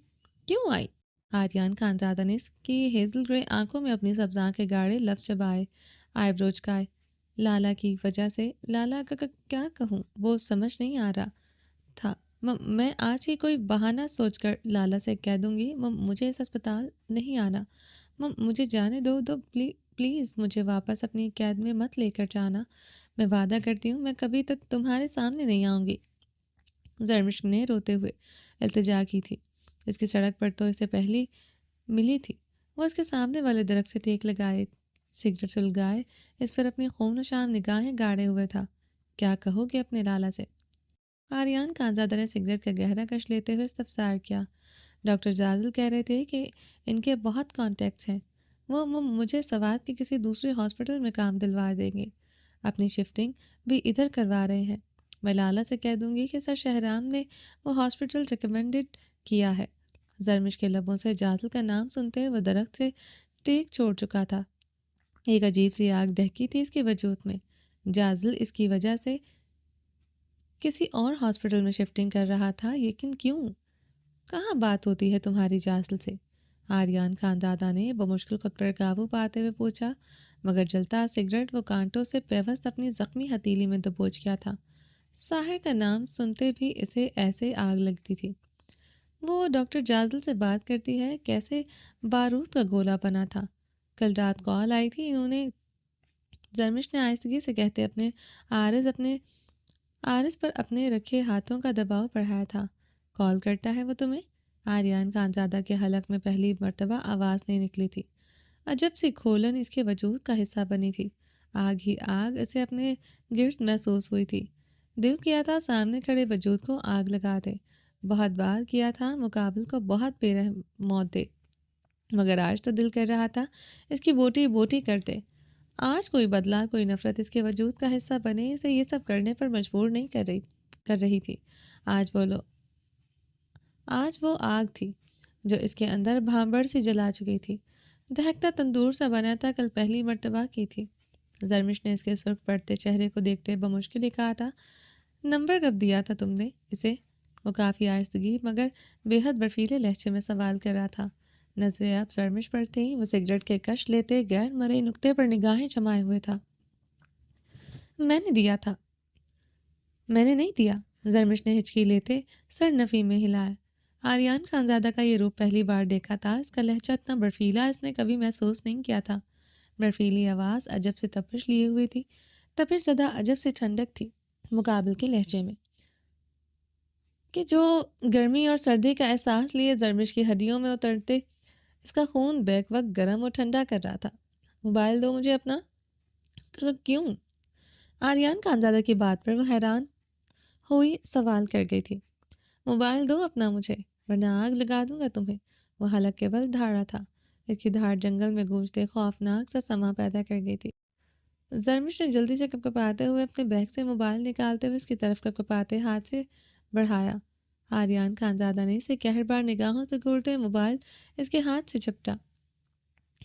کیوں آئی؟ آریان خانزادہ نے اس کی ہیزل گرے آنکھوں میں اپنی سبز آنکھیں گاڑے، لفظ چبائے، آئی برو چکائے۔ لالا کی وجہ سے؟ لالا کا کیا کہوں؟ وہ سمجھ نہیں آ رہا تھا۔ میں آج ہی کوئی بہانہ سوچ کر لالا سے کہہ دوں گی مجھے اس ہسپتال نہیں آنا۔ مجھے جانے دو پلیز مجھے واپس اپنی قید میں مت لے کر جانا۔ میں وعدہ کرتی ہوں میں کبھی تمہارے سامنے نہیں آؤں گی۔ زرمش نے روتے ہوئے التجا کی تھی۔ اس کی سڑک پر تو اسے پہلی ملی تھی۔ وہ اس کے سامنے والے درخت سے ٹیک لگائے، سگریٹ سلگائے اس پر اپنی خون و شام نگاہیں گاڑے ہوئے تھا۔ کیا کہو گے اپنے لالا سے؟ آریان خانزادہ نے سگریٹ کا گہرا کش لیتے ہوئے استفسار کیا۔ ڈاکٹر جازل کہہ رہے تھے کہ ان کے بہت کانٹیکٹس ہیں، وہ مجھے سوات کے کسی دوسرے ہاسپٹل میں کام دلوا دیں گے، اپنی شفٹنگ بھی ادھر کروا رہے ہیں۔ میں لالا سے کہہ دوں گی کہ سر شہرام نے وہ ہاسپٹل ریکمینڈڈ کیا ہے۔ زرمش کے لبوں سے جازل کا نام سنتے وہ درخت سے ٹیک چھوڑ چکا تھا۔ ایک عجیب سی آگ دہکی تھی اس کے وجود میں۔ جازل اس کی وجہ سے کسی اور ہاسپٹل میں شفٹنگ کر رہا تھا، لیکن کیوں؟ کہاں بات ہوتی ہے تمہاری جازل سے؟ آریان خانزادہ نے بمشکل خود پر قابو پاتے ہوئے پوچھا، مگر جلتا سگریٹ وہ کانٹوں سے پیوست اپنی زخمی ہتیلی میں دبوچ گیا تھا۔ ساحر کا نام سنتے بھی اسے ایسے آگ لگتی تھی۔ وہ ڈاکٹر جازل سے بات کرتی ہے، کیسے بارود کا گولہ بنا تھا۔ کل رات کال آئی تھی انہوں نے، زرمش نے آہستگی سے کہتے اپنے عارض پر اپنے رکھے ہاتھوں کا دباؤ بڑھایا تھا۔ کال کرتا ہے وہ تمہیں؟ آریان خانزادہ کے حلق میں پہلی مرتبہ آواز نہیں نکلی تھی۔ عجب سی کھولن اس کے وجود کا حصہ بنی تھی۔ آگ ہی آگ اسے اپنے گرد محسوس ہوئی تھی۔ دل کیا تھا سامنے کھڑے وجود کو آگ لگا دے، بہت بار کیا تھا مقابل کو بہت بے رحم موت دے، مگر آج تو دل کر رہا تھا اس کی بوٹی بوٹی کر دے۔ آج کوئی بدلا، کوئی نفرت اس کے وجود کا حصہ بنے اسے یہ سب کرنے پر مجبور نہیں کر رہی تھی۔ آج وہ لو آج وہ آگ تھی جو اس کے اندر بھانبڑ سی جلا چکی تھی، دہکتا تندور سا بنا تھا، کل پہلی مرتبہ کی تھی۔ زرمش نے اس کے سرخ پڑتے چہرے کو دیکھتے بمشکل ہی کہا تھا، نمبر کب دیا تھا تم نے اسے؟ وہ کافی آہستگی مگر بے حد برفیلے لہجے میں سوال کر رہا تھا۔ نظریں اب زرمش پر تھیں، وہ سگریٹ کے کش لیتے غیر مرئی نقطے پر نگاہیں جمائے ہوئے تھا۔ میں نے دیا تھا۔ میں نے نہیں دیا، زرمش نے ہچکی لیتے سر نفی میں ہلایا۔ آریان خانزادہ کا یہ روپ پہلی بار دیکھا تھا، اس کا لہجہ اتنا برفیلا اس نے کبھی محسوس نہیں کیا تھا۔ برفیلی آواز عجب سے تپش لیے ہوئی تھی، تپش زدہ عجب سے ٹھنڈک تھی مقابل کے لہجے میں، کہ جو گرمی اور سردی کا احساس لیے زرمش کی ہڈیوں میں اترتے اس کا خون بیک وقت گرم اور ٹھنڈا کر رہا تھا۔ موبائل دو مجھے اپنا۔ کیوں؟ آریان خانزادہ کی بات پر وہ حیران ہوئی سوال کر گئی تھی۔ موبائل دو اپنا مجھے ورنہ آگ لگا دوں گا تمہیں۔ وہ حلق کے بل دھاڑا تھا، اس کی دھاڑ جنگل میں گونجتے خوفناک سا سما پیدا کر گئی تھی۔ زرمش نے جلدی سے کپکپاتے ہوئے اپنے بیگ سے موبائل نکالتے ہوئے اس کی طرف کپکپاتے ہاتھ سے بڑھایا۔ آریان خانزادہ نے اسے قہربار نگاہوں سے گھورتے موبائل اس کے ہاتھ سے جھپٹا۔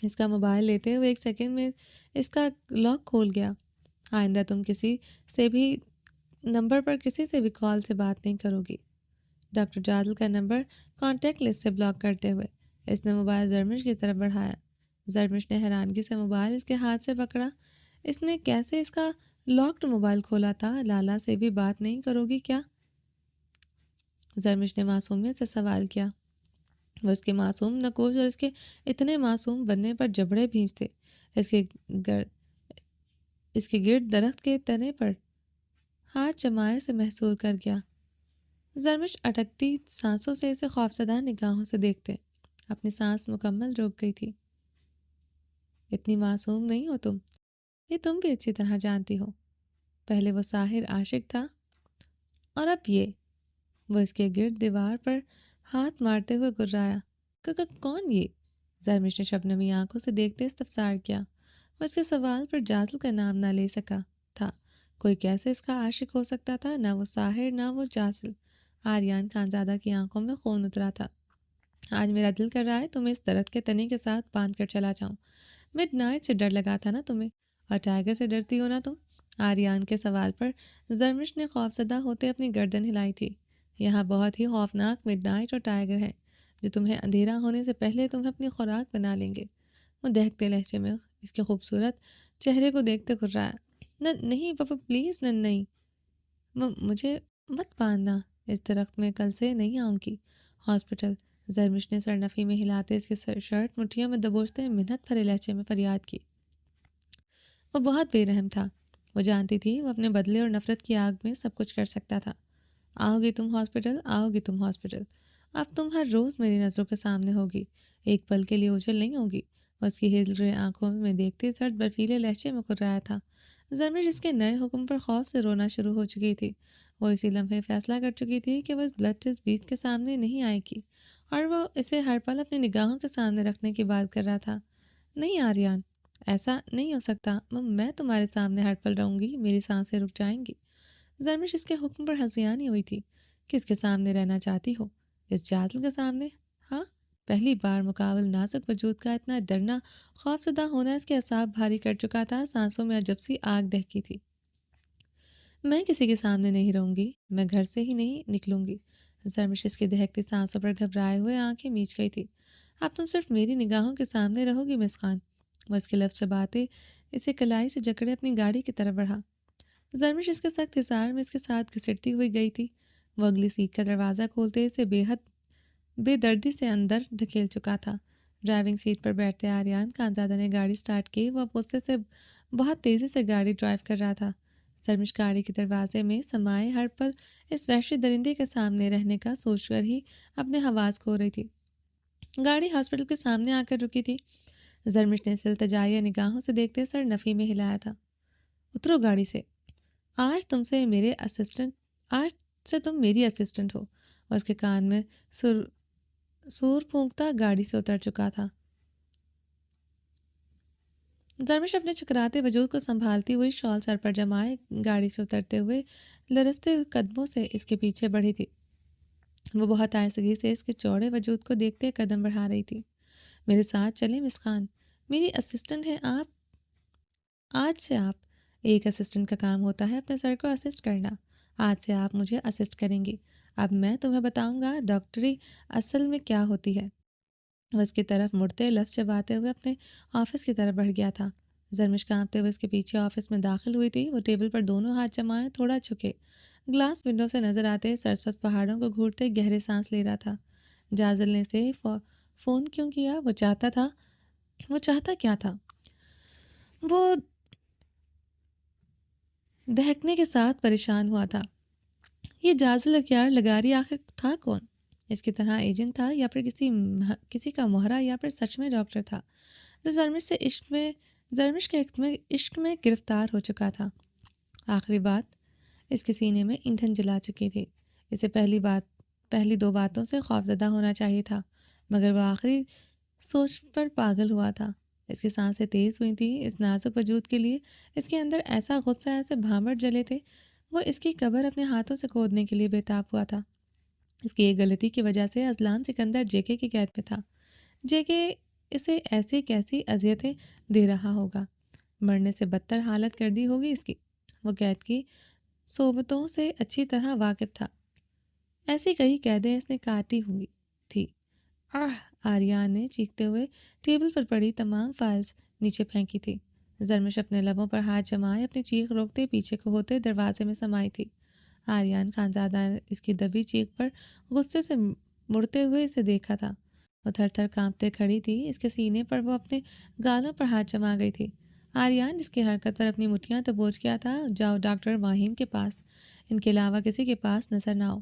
اس کا موبائل لیتے ہوئے ایک سیکنڈ میں اس کا لاک کھول گیا۔ آئندہ تم کسی سے بھی نمبر پر کسی سے بھی کال سے بات نہیں کرو گی۔ ڈاکٹر جادل کا نمبر کانٹیکٹ لسٹ سے بلاک کرتے ہوئے اس نے موبائل زرمش کی طرف بڑھایا۔ زرمش نے حیرانگی سے موبائل اس کے ہاتھ سے پکڑا۔ اس نے کیسے اس کا لاکڈ موبائل کھولا تھا؟ لالا سے بھی بات نہیں کرو گی کیا؟ زرمش نے معصومیت سے سوال کیا۔ وہ اس کے معصوم نقوش اور اس کے اتنے معصوم بننے پر جبڑے بھینچتے اس کے گرد درخت کے تنے پر ہاتھ جمائے سے محسور کر گیا۔ زرمش اٹکتی سانسوں سے اسے خوفزدہ نگاہوں سے دیکھتے اپنی سانس مکمل روک گئی تھی۔ اتنی معصوم نہیں ہو تم، یہ تم بھی اچھی طرح جانتی ہو۔ پہلے وہ ساحر عاشق تھا اور اب یہ۔ وہ اس کے گرد دیوار پر ہاتھ مارتے ہوئے گرایا۔ کون یہ؟ زرمش نے شبنمی آنکھوں سے دیکھتے استفسار کیا۔ وہ اس کے سوال پر جادل کا نام نہ لے سکا تھا۔ کوئی کیسے اس کا عاشق ہو سکتا تھا؟ نہ وہ ساحر نہ وہ جادل۔ آریان خانزادہ کی آنکھوں میں خون اترا تھا۔ آج میرا دل کر رہا ہے تمہیں اس درخت کے تنے کے ساتھ باندھ کر چلا جاؤں۔ مڈ نائٹ سے ڈر لگا تھا نا تمہیں، اور ٹائیگر سے ڈرتی ہو نا تم؟ آریان کے سوال پر زرمش نے خوفزدہ ہوتے اپنی گردن ہلائی تھی۔ یہاں بہت ہی خوفناک مڈ نائٹ اور ٹائیگر ہیں جو تمہیں اندھیرا ہونے سے پہلے تمہیں اپنی خوراک بنا لیں گے۔ وہ دہکتے لہجے میں اس کے خوبصورت چہرے کو دیکھتے گرایا۔ نہیں پاپا پلیز، نہیں، مجھے مت باندھنا، اس درخت میں کل سے نہیں آؤں گی۔ ہاسپٹل، زرمش نے سرنفی میں ہلاتے اس کی شرٹ مٹھیوں میں دبوچتے منت بھرے لہجے میں فریاد کی۔ وہ بہت بے رحم تھا، وہ جانتی تھی وہ اپنے بدلے اور نفرت کی آگ میں سب کچھ کر سکتا تھا۔ آؤ گی تم ہاسپٹل، آؤ گی تم ہاسپٹل، اب تم ہر روز میری نظروں کے سامنے ہوگی، ایک پل کے لیے اوجھل نہیں ہوگی۔ وہ اس کی ہل رہی آنکھوں میں دیکھتے سرد برفیلے لہجے میں کرایا تھا۔ زرمش اس کے نئے حکم پر خوف سے رونا شروع ہو چکی تھی۔ وہ اسی لمحے فیصلہ کر چکی تھی کہ وہ اس بلڈ ٹیسٹ بیچ کے سامنے نہیں آئے گی، اور وہ اسے ہر پل اپنی نگاہوں کے سامنے رکھنے کی بات کر رہا تھا۔ نہیں آریان، ایسا نہیں ہو سکتا، میں تمہارے سامنے ہر پل رہوں گی، میری سانسیں رک جائیں گی۔ زرمش اس کے حکم پر ہنسیانی ہوئی تھی۔ کس کے سامنے رہنا چاہتی ہو؟ اس جادل کے سامنے؟ ہاں؟ پہلی بار مقابل نازک وجود کا اتنا ڈرنا خوفزدہ ہونا اس کے اعصاب بھاری کر چکا تھا، سانسوں میں عجب سی آگ دہکی تھی۔ میں کسی کے سامنے نہیں رہوں گی، میں گھر سے ہی نہیں نکلوں گی۔ زرمش اس کی دہکتی سانسوں پر گھبرائے ہوئے آنکھیں میچ گئی تھی۔ اب تم صرف میری نگاہوں کے سامنے رہو گی مس خان۔ وہ اس کے لفظ چباتے اسے کلائی سے جکڑے اپنی گاڑی کی طرف بڑھا۔ زرمش اس کے سخت حصار میں اس کے ساتھ گھسٹتی ہوئی گئی تھی۔ وہ اگلی سیٹ کا دروازہ کھولتے اسے بے دردی سے اندر دھکیل چکا تھا۔ ڈرائیونگ سیٹ پر بیٹھتے آریان خانزادہ نے گاڑی سٹارٹ کی۔ وہ غصے سے بہت تیزی سے گاڑی ڈرائیو کر رہا تھا۔ زرمش گاڑی کے دروازے میں سمائے ہر پل اس وحشی درندے کے سامنے رہنے کا سوچ کر ہی اپنے حواس کھو رہی تھی۔ گاڑی ہاسپٹل کے سامنے آ کر رکی تھی۔ زرمش نے التجائیہ نگاہوں سے دیکھتے سر نفی میں ہلایا تھا۔ اترو گاڑی سے، آج سے تم میری اسسٹنٹ ہو۔ اور اس کے کان میں سور پھونکتا گاڑی سے اتر چکا تھا۔ زرمش اپنے چکراتے وجود کو سنبھالتی ہوئی شال سر پر جمائے گاڑی سے اترتے ہوئے لرزتے ہوئے قدموں سے اس کے پیچھے بڑھی تھی۔ وہ بہت آہستگی سے اس کے چوڑے وجود کو دیکھتے قدم بڑھا رہی تھی۔ میرے ساتھ چلیں مس خان، میری اسسٹنٹ ہیں آپ۔ آج سے آپ ایک اسسٹنٹ کا کام ہوتا ہے اپنے سر کو اسسٹ کرنا، آج سے آپ مجھے اسسٹ کریں گی۔ اب میں تمہیں بتاؤں گا ڈاکٹری اصل میں کیا ہوتی ہے۔ وہ اس کی طرف مڑتے لفظ چباتے ہوئے اپنے آفس کی طرف بڑھ گیا تھا۔ زرمش کانپتے ہوئے اس کے پیچھے آفس میں داخل ہوئی تھی۔ وہ ٹیبل پر دونوں ہاتھ جمائے تھوڑا جھکے گلاس ونڈو سے نظر آتے سرسبز پہاڑوں کو گھورتے گہرے سانس لے رہا تھا۔ جازل نے اسے فون کیوں کیا؟ وہ چاہتا کیا تھا؟ وہ دہکنے کے ساتھ پریشان ہوا تھا۔ یہ جازل اخیار لگاری آخر تھا کون؟ اس کی طرح ایجنٹ تھا یا پھر کسی کا مہرا یا پھر سچ میں ڈاکٹر تھا جو زرمش کے عشق میں گرفتار ہو چکا تھا۔ آخری بات اس کے سینے میں ایندھن جلا چکی تھی۔ اسے پہلی دو باتوں سے خوفزدہ ہونا چاہیے تھا، مگر وہ آخری سوچ پر پاگل ہوا تھا۔ اس کی سانسیں تیز ہوئی تھیں اس نازک وجود کے لیے۔ اس کے اندر ایسا غصہ، ایسے بھانبٹ جلے تھے۔ وہ اس کی قبر اپنے ہاتھوں سے کھودنے کے لیے بےتاب ہوا تھا۔ اس کی ایک غلطی کی وجہ سے ازلان سکندر جے کے قید میں تھا۔ جے کے اسے ایسی کیسی اذیتیں دے رہا ہوگا، مرنے سے بدتر حالت کر دی ہوگی اس کی۔ وہ قید کی صحبتوں سے اچھی طرح واقف تھا۔ ایسی کئی قیدیں اس نے کاٹی ہوں تھی۔ آریان نے چیختے ہوئے ٹیبل پر پڑی تمام فائلز نیچے پھینکی تھی۔ زرمش اپنے لبوں پر ہاتھ جمائے اپنی چیخ روکتے پیچھے کو ہوتے دروازے میں سمائی تھی۔ آریان خانزادہ اس کی دبی چیخ پر غصے سے مڑتے ہوئے اسے دیکھا تھا۔ وہ تھر تھر کانپتے کھڑی تھی۔ اس کے سینے پر وہ اپنے گالوں پر ہاتھ جما گئی تھی۔ آریان جس کی حرکت پر اپنی مٹھیاں تو بوجھ گیا تھا، جاؤ ڈاکٹر ماہین کے پاس، ان کے علاوہ کسی کے پاس نظر نہ آؤ۔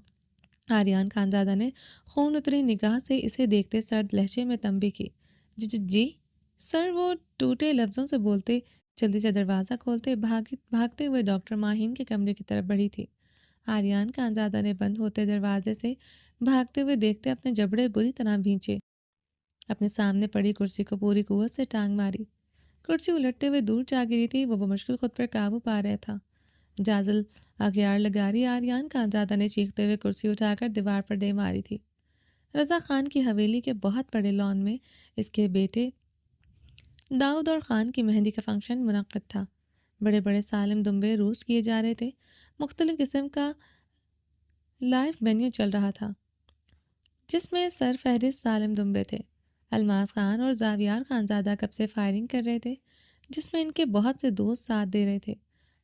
آریان خانزادہ نے خون اتری نگاہ سے اسے دیکھتے سرد لہجے میں تنبیہ کی۔ جی سر، وہ ٹوٹے لفظوں سے بولتے جلدی سے دروازہ کھولتے بھاگتے ہوئے ڈاکٹر ماہین کے کمرے کی طرف بڑھی تھی۔ آریان خانزادہ نے بند ہوتے دروازے سے بھاگتے ہوئے دیکھتے اپنے جبڑے بری طرح بھینچے، اپنے سامنے پڑی کرسی کو پوری قوت سے ٹانگ ماری۔ کرسی الٹتے ہوئے دور جا گری تھی۔ وہ بمشکل خود پر قابو پا رہا تھا۔ جازل اغیار لگاری آریان خانزادہ نے چیختے ہوئے کرسی اٹھا کر دیوار پر دے ماری تھی۔ رضا خان کی حویلی کے بہت بڑے لان میں اس کے بیٹے داؤد اور خان کی مہندی کا فنکشن منعقد تھا۔ بڑے بڑے سالم دمبے روسٹ کیے جا رہے تھے۔ مختلف قسم کا لائیو مینیو چل رہا تھا جس میں سر فہرست سالم دمبے تھے۔ الماس خان اور زاویار خانزادہ کب سے فائرنگ کر رہے تھے، جس میں ان کے بہت سے دوست ساتھ دے رہے تھے۔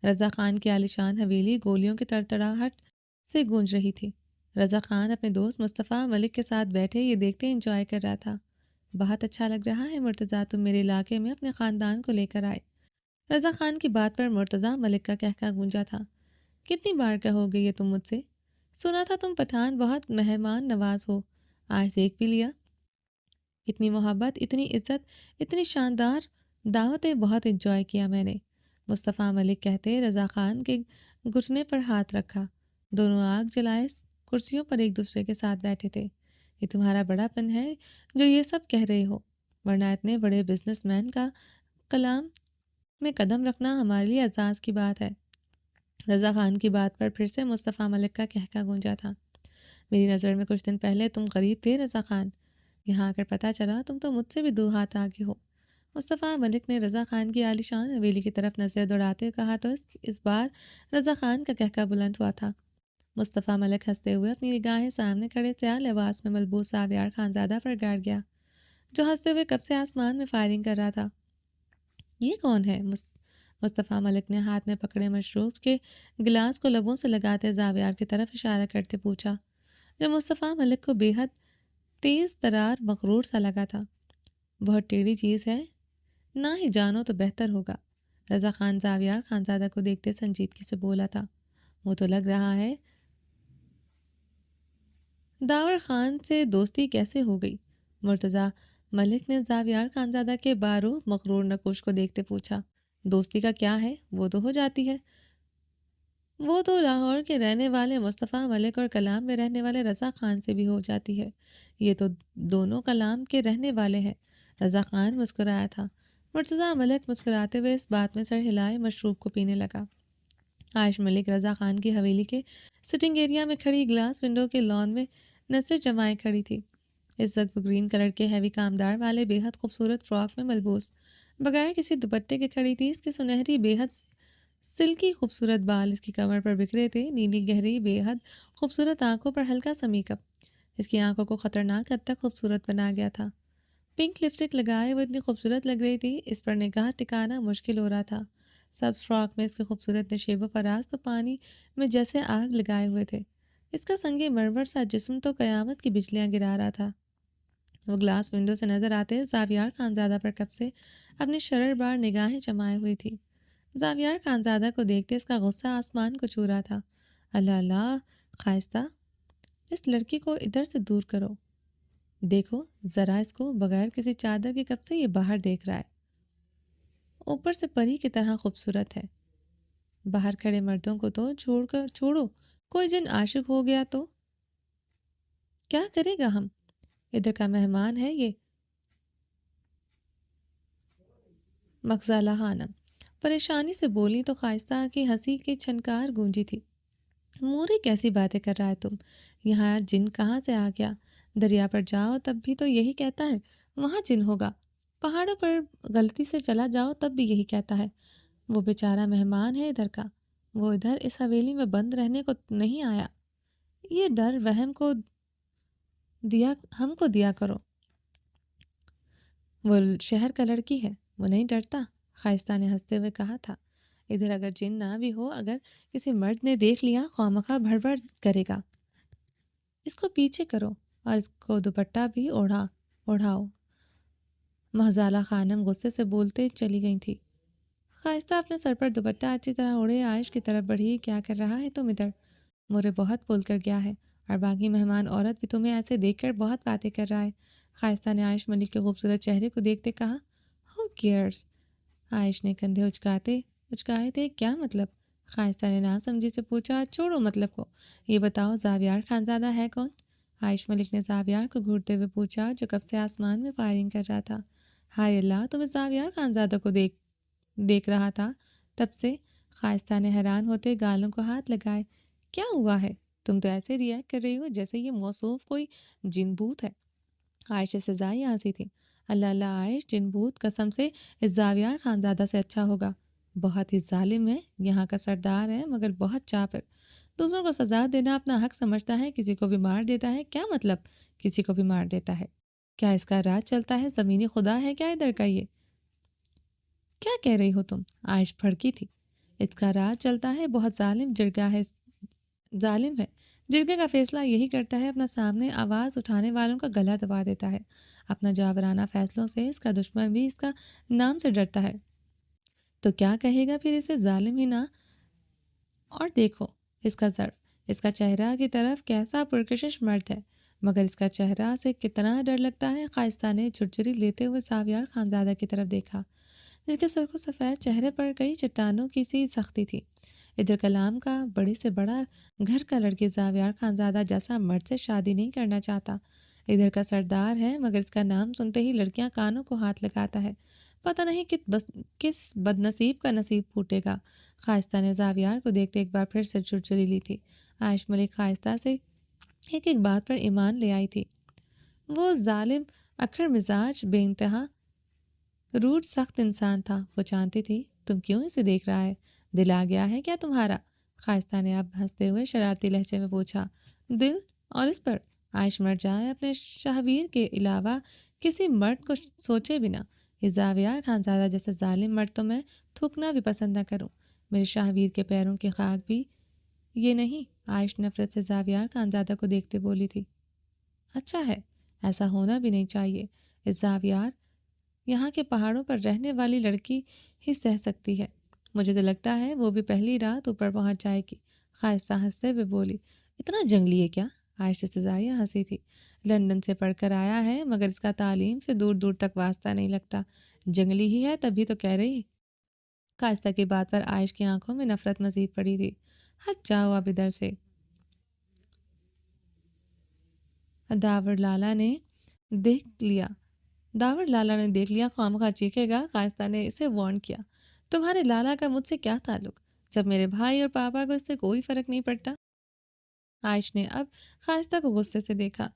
رضا خان کی عالیشان حویلی گولیوں کی تڑتڑاہٹ سے گونج رہی تھی۔ رضا خان اپنے دوست مصطفیٰ ملک کے ساتھ بیٹھے یہ دیکھتے انجوائے کر رہا تھا۔ بہت اچھا لگ رہا ہے مرتضیٰ، تم میرے علاقے میں اپنے خاندان کو لے کر آئے۔ رضا خان کی بات پر مرتضیٰ ملک کا کہکہ گونجا تھا۔ کتنی بار کہو گے یہ تم مجھ سے؟ سنا تھا تم پٹھان بہت مہمان نواز ہو، آج دیکھ بھی لیا۔ اتنی محبت، اتنی عزت، اتنی شاندار دعوتیں بہت انجوائے کیا میں نے، مصطفیٰ ملک کہتے رضا خان کے گھٹنے پر ہاتھ رکھا۔ دونوں آگ جلائے کرسیوں پر ایک دوسرے کے ساتھ بیٹھے تھے۔ یہ تمہارا بڑا پن ہے جو یہ سب کہہ رہے ہو، ورنہ اتنے بڑے بزنس مین کا کلام میں قدم رکھنا ہمارے لیے اعزاز کی بات ہے۔ رضا خان کی بات پر پھر سے مصطفیٰ ملک کا کہکہ گونجا تھا۔ میری نظر میں کچھ دن پہلے تم غریب تھے رضا خان، یہاں آ کر پتہ چلا تم تو مجھ سے بھی 2 ہاتھ آگے ہو۔ مصطفیٰ ملک نے رضا خان کی عالیشان حویلی کی طرف نظر دوڑاتے کہا تو اس بار رضا خان کا کہکہ بلند ہوا تھا۔ مصطفیٰ ملک ہنستے ہوئے اپنی نگاہیں سامنے کھڑے سیاہ لباس میں ملبوس ساویار خانزادہ پر گاڑ گیا، جو ہنستے ہوئے کب سے آسمان میں فائرنگ کر رہا تھا۔ یہ کون ہے؟ مصطفیٰ ملک نے ہاتھ میں پکڑے مشروب کے گلاس کو لبوں سے لگاتے زاویار کی طرف اشارہ کرتے پوچھا، جو مصطفیٰ ملک کو بے حد تیز ترار مغرور سا لگا تھا۔ بہت ٹیڑھی چیز ہے، نہ ہی جانو تو بہتر ہوگا۔ رضا خان زاویار خانزادہ کو دیکھتے سنجیدگی سے بولا تھا۔ وہ تو لگ رہا ہے داور خان سے دوستی کیسے ہو گئی؟ مرتضیٰ ملک نے زاویار خانزادہ کے بارو مغرور نقوش کو دیکھتے پوچھا۔ دوستی کا کیا ہے، وہ تو ہو جاتی ہے۔ وہ تو لاہور کے رہنے والے مصطفیٰ ملک اور کلام میں رہنے والے رضا خان سے بھی ہو جاتی ہے۔ یہ تو دونوں کلام کے رہنے والے ہیں۔ رضا خان مسکرایا تھا۔ مرتضیٰ ملک مسکراتے ہوئے اس بات میں سر ہلائے مشروب کو پینے لگا۔ عائش ملک رضا خان کی حویلی کے سٹنگ ایریا میں کھڑی گلاس ونڈو کے لان میں نظر جمائے کھڑی تھی۔ اس وقت وہ گرین کلر کے ہیوی کامدار والے بے حد خوبصورت فراک میں ملبوس بغیر کسی دوپٹے کے کھڑی تھی۔ اس کی سنہری بے حد سلکی خوبصورت بال اس کی کمر پر بکھرے تھے، نیلی گہری بے حد خوبصورت آنکھوں پر ہلکا سا میک اپ اس کی آنکھوں کو خطرناک حد تک خوبصورت بنا گیا تھا۔ پنک لپسٹک لگائے وہ اتنی خوبصورت لگ رہی تھی، اس پر نگاہ ٹکانا مشکل ہو رہا تھا۔ سبز فراک میں اس کے خوبصورت نشیب و فراز تو پانی میں جیسے آگ لگائے ہوئے تھے۔ اس کا سنگ مرمر سا جسم تو قیامت کی بجلیاں گرا رہا تھا۔ وہ گلاس ونڈو سے نظر آتے زاویار خانزادہ پر کب سے اپنی شرر بار نگاہیں جمائے ہوئی تھی۔ زاویار خانزادہ کو دیکھتے اس کا غصہ آسمان کو چھو رہا تھا۔ اللہ اللہ خائستہ، اس لڑکی کو ادھر سے دور کرو، دیکھو ذرا اس کو، بغیر کسی چادر کے کب سے یہ باہر دیکھ رہا ہے، اوپر سے پری کی طرح خوبصورت ہے۔ باہر کھڑے مردوں کو تو چھوڑو، کوئی جن عاشق ہو گیا تو کیا کرے گا؟ ہم ادھر کا مہمان ہے یہ۔ مغزالہ خانم پریشانی سے بولی تو خائستہ کی ہنسی کی چھنکار گونجی تھی۔ مورے کیسی باتیں کر رہا ہے تم، یہاں جن کہاں سے آ گیا؟ دریا پر جاؤ تب بھی تو یہی کہتا ہے وہاں جن ہوگا، پہاڑوں پر غلطی سے چلا جاؤ تب بھی یہی کہتا ہے۔ وہ بیچارہ مہمان ہے ادھر کا، وہ ادھر اس حویلی میں بند رہنے کو نہیں آیا، یہ ڈر وہم کو ہم کو دیا کرو۔ وہ شہر کا لڑکی ہے، وہ نہیں ڈرتا، خائستہ نے ہنستے ہوئے کہا تھا۔ ادھر اگر جن نہ بھی ہو، اگر کسی مرد نے دیکھ لیا خوامخواہ بھڑبڑ کرے گا۔ اس کو پیچھے کرو اور اس کو دوپٹہ بھی اوڑھاؤ۔ مغزالہ خانم غصے سے بولتے چلی گئی تھی۔ خائستہ اپنے سر پر دوپٹہ اچھی طرح اوڑھے عائش کی طرف بڑھی۔ کیا کر رہا ہے تم ادھر؟ مورے بہت بول کر گیا ہے اور باقی مہمان عورت بھی تمہیں ایسے دیکھ کر بہت باتیں کر رہا ہے۔ خائستہ نے عائش ملک کے خوبصورت چہرے کو دیکھتے کہا۔ ہو کیئرس؟ عائش نے کندھے اچکائے تھے۔ کیا مطلب؟ خائستہ نے ناسمجھی سے پوچھا۔ چھوڑو مطلب کو، یہ بتاؤ زاویار خانزادہ ہے کون؟ عائش ملک نے زاویار کو گھورتے ہوئے پوچھا جو کب سے آسمان میں فائرنگ کر رہا تھا۔ ہائے اللہ، تم اس زاویار خانزادہ کو دیکھ رہا تھا تب سے؟ خائستہ نے حیران ہوتے گالوں کو ہاتھ لگائے۔ کیا ہوا ہے؟ تم تو ایسے ریئیکٹ کر رہی ہو جیسے یہ موصوف کوئی جن بھوت ہے۔ عائش سے سزائی ہنسی تھی۔ اللہ اللہ عائش، جن بھوت قسم سے اس زاویار خانزادہ سے اچھا ہوگا، بہت ہی ظالم ہے، یہاں کا سردار ہے مگر بہت چاپر، دوسروں کو سزا دینا اپنا حق سمجھتا ہے، کسی کو بھی مار دیتا ہے۔ کیا مطلب کسی کو بھی مار دیتا ہے؟ کیا اس کا راج چلتا ہے؟ زمینی خدا ہے کیا ادھر کا یہ؟ کیا کہہ رہی ہو تم؟ عائش بھڑکی تھی۔ اس کا راج چلتا ہے، بہت ظالم ہے، جرگے کا فیصلہ یہی کرتا ہے، اپنا سامنے آواز اٹھانے والوں کا گلا دبا دیتا ہے، اپنا جاورانہ فیصلوں سے اس کا دشمن بھی اس کا نام سے ڈرتا ہے۔ تو کیا کہے گا پھر اسے؟ ظالم ہی نا۔ اور دیکھو اس کا ظرف، اس کا چہرہ کی طرف کیسا پرکشش مرد ہے، مگر اس کا چہرہ سے کتنا ڈر لگتا ہے۔ خائستہ نے جھرجھری لیتے ہوئے زاویار خانزادہ کی طرف دیکھا جس کے سرخ و سفید چہرے پر کئی چٹانوں کی سی سختی تھی۔ ادھر کلام کا بڑے سے بڑا گھر کا لڑکی زاویار خانزادہ جیسا مرد سے شادی نہیں کرنا چاہتا، ادھر کا سردار ہے مگر اس کا نام سنتے ہی لڑکیاں کانوں کو ہاتھ لگاتا ہے، پتہ نہیں کس بد نصیب کا نصیب پھوٹے گا۔ خائستہ نے زاویار کو دیکھتے ایک بار پھر سے جھرجھری لی تھی۔ عائش ملک خائستہ سے ایک ایک بات پر ایمان لے آئی تھی۔ وہ ظالم اکھڑ مزاج بے انتہا روڈ سخت انسان تھا، وہ جانتی تھی۔ تم کیوں اسے دیکھ رہا ہے؟ دل آ گیا ہے کیا تمہارا؟ خائستہ نے اب ہنستے ہوئے شرارتی لہجے میں پوچھا۔ دل؟ اور اس پر؟ عائش مر جائے، اپنے شہویر کے علاوہ کسی مرد کو سوچے بنا، یہ زاویار خانزادہ جیسے ظالم مرد تو میں تھوکنا بھی پسند نہ کروں، میرے شہویر کے پیروں کی خاک بھی یہ نہیں۔ عائش نفرت سے زاویار خانزادہ کو دیکھتے بولی تھی۔ اچھا ہے، ایسا ہونا بھی نہیں چاہیے، اس زاویار یہاں کے پہاڑوں پر رہنے والی لڑکی ہی سہ سکتی ہے، مجھے تو لگتا ہے وہ بھی پہلی رات اوپر پہنچ جائے گی۔ خائستہ ہنستے ہوئے بولی۔ اتنا جنگلی ہے کیا؟ عائش سے سزائیہ ہنسی تھی۔ لندن سے پڑھ کر آیا ہے مگر اس کا تعلیم سے دور دور تک واسطہ نہیں لگتا، جنگلی ہی ہے تبھی تو کہہ رہی۔ خائستہ کی بات پر عائش کی آنکھوں میں نفرت مزید پڑی تھی۔ ہٹ جاؤ اب ادھر سے۔ داور لالا نے دیکھ لیا داور لالا نے دیکھ لیا خواہ چیخے گا، خاستہ نے اسے وارن کیا۔ تمہارے لالا کا مجھ سے کیا تعلق جب میرے بھائی اور پاپا کو اس سے کوئی فرق نہیں پڑتا؟ عائش نے اب خاستہ کو غصے سے دیکھا۔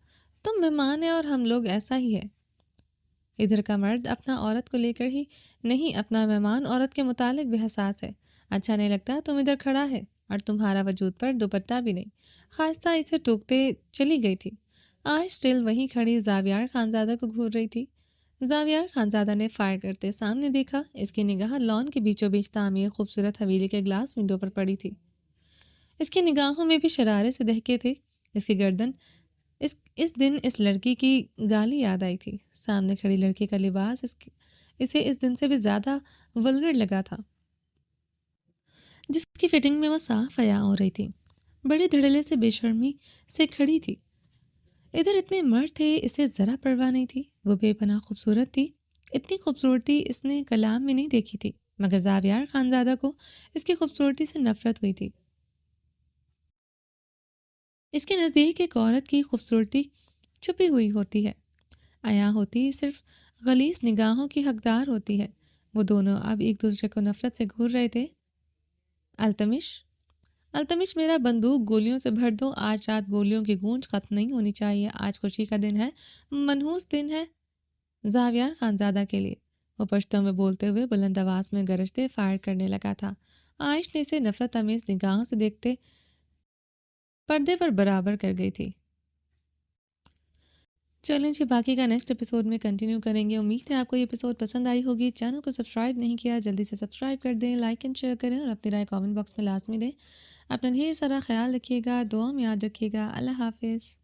تم مہمان ہیں اور ہم لوگ ایسا ہی ہے۔ ادھر کا مرد اپنا عورت کو لے کر ہی نہیں، اپنا مہمان عورت کے متعلق بھی حساس ہے۔ اچھا نہیں لگتا تم ادھر کھڑا ہے اور تمہارا وجود پر دوپٹہ بھی نہیں۔ خاستہ اسے ٹوکتے چلی گئی تھی۔ عائش اسٹل وہیں کھڑی زاویار خانزادہ کو گھور رہی تھی۔ زاویار خانزادہ نے فائر کرتے سامنے دیکھا۔ اس کی نگاہ لان کے بیچوں بیچ تعمیر خوبصورت حویلی کے گلاس ونڈو پر پڑی تھی۔ اس کی نگاہوں میں بھی شرارے سے دہکے تھے۔ اس کی گردن اس دن اس لڑکی کی گالی یاد آئی تھی۔ سامنے کھڑی لڑکی کا لباس اسے اس دن سے بھی زیادہ ولگر لگا تھا، جس کی فٹنگ میں وہ صاف حیا ہو رہی تھی۔ بڑے دھڑلے سے بے شرمی سے کھڑی تھی۔ ادھر اتنے مرد تھے، اسے ذرا پرواہ نہیں تھی۔ وہ بے پناہ خوبصورت تھی۔ اتنی خوبصورتی اس نے کلام میں نہیں دیکھی تھی، مگر زاویار خانزادہ کو اس کی خوبصورتی سے نفرت ہوئی تھی۔ اس کے نزدیک ایک عورت کی خوبصورتی چھپی ہوئی ہوتی ہے، عیاں ہوتی صرف غلیظ نگاہوں کی حقدار ہوتی ہے۔ وہ دونوں اب ایک دوسرے کو نفرت سے گھور رہے تھے۔ التمش میرا بندوق گولیوں سے بھر دو، آج رات گولیوں کی گونج ختم نہیں ہونی چاہیے۔ آج خوشی کا دن ہے، منحوس دن ہے زاویار خانزادہ کے لیے۔ وہ پشتوں میں بولتے ہوئے بلند آواز میں گرجتے فائر کرنے لگا تھا۔ عائش نے اسے نفرت آمیز نگاہوں سے دیکھتے پردے پر برابر کر گئی تھی۔ چلیں جی، باقی کا نیکسٹ ایپیسوڈ میں کنٹینیو کریں گے۔ امید ہے آپ کو یہ ایپیسوڈ پسند آئی ہوگی۔ چینل کو سبسکرائب نہیں کیا، جلدی سے سبسکرائب کر دیں، لائک اینڈ شیئر کریں اور اپنی رائے کامنٹ باکس میں لازمی دیں۔ اپنا ڈھیر سارا خیال رکھیے گا، دعا میں یاد رکھیے گا۔ اللہ حافظ۔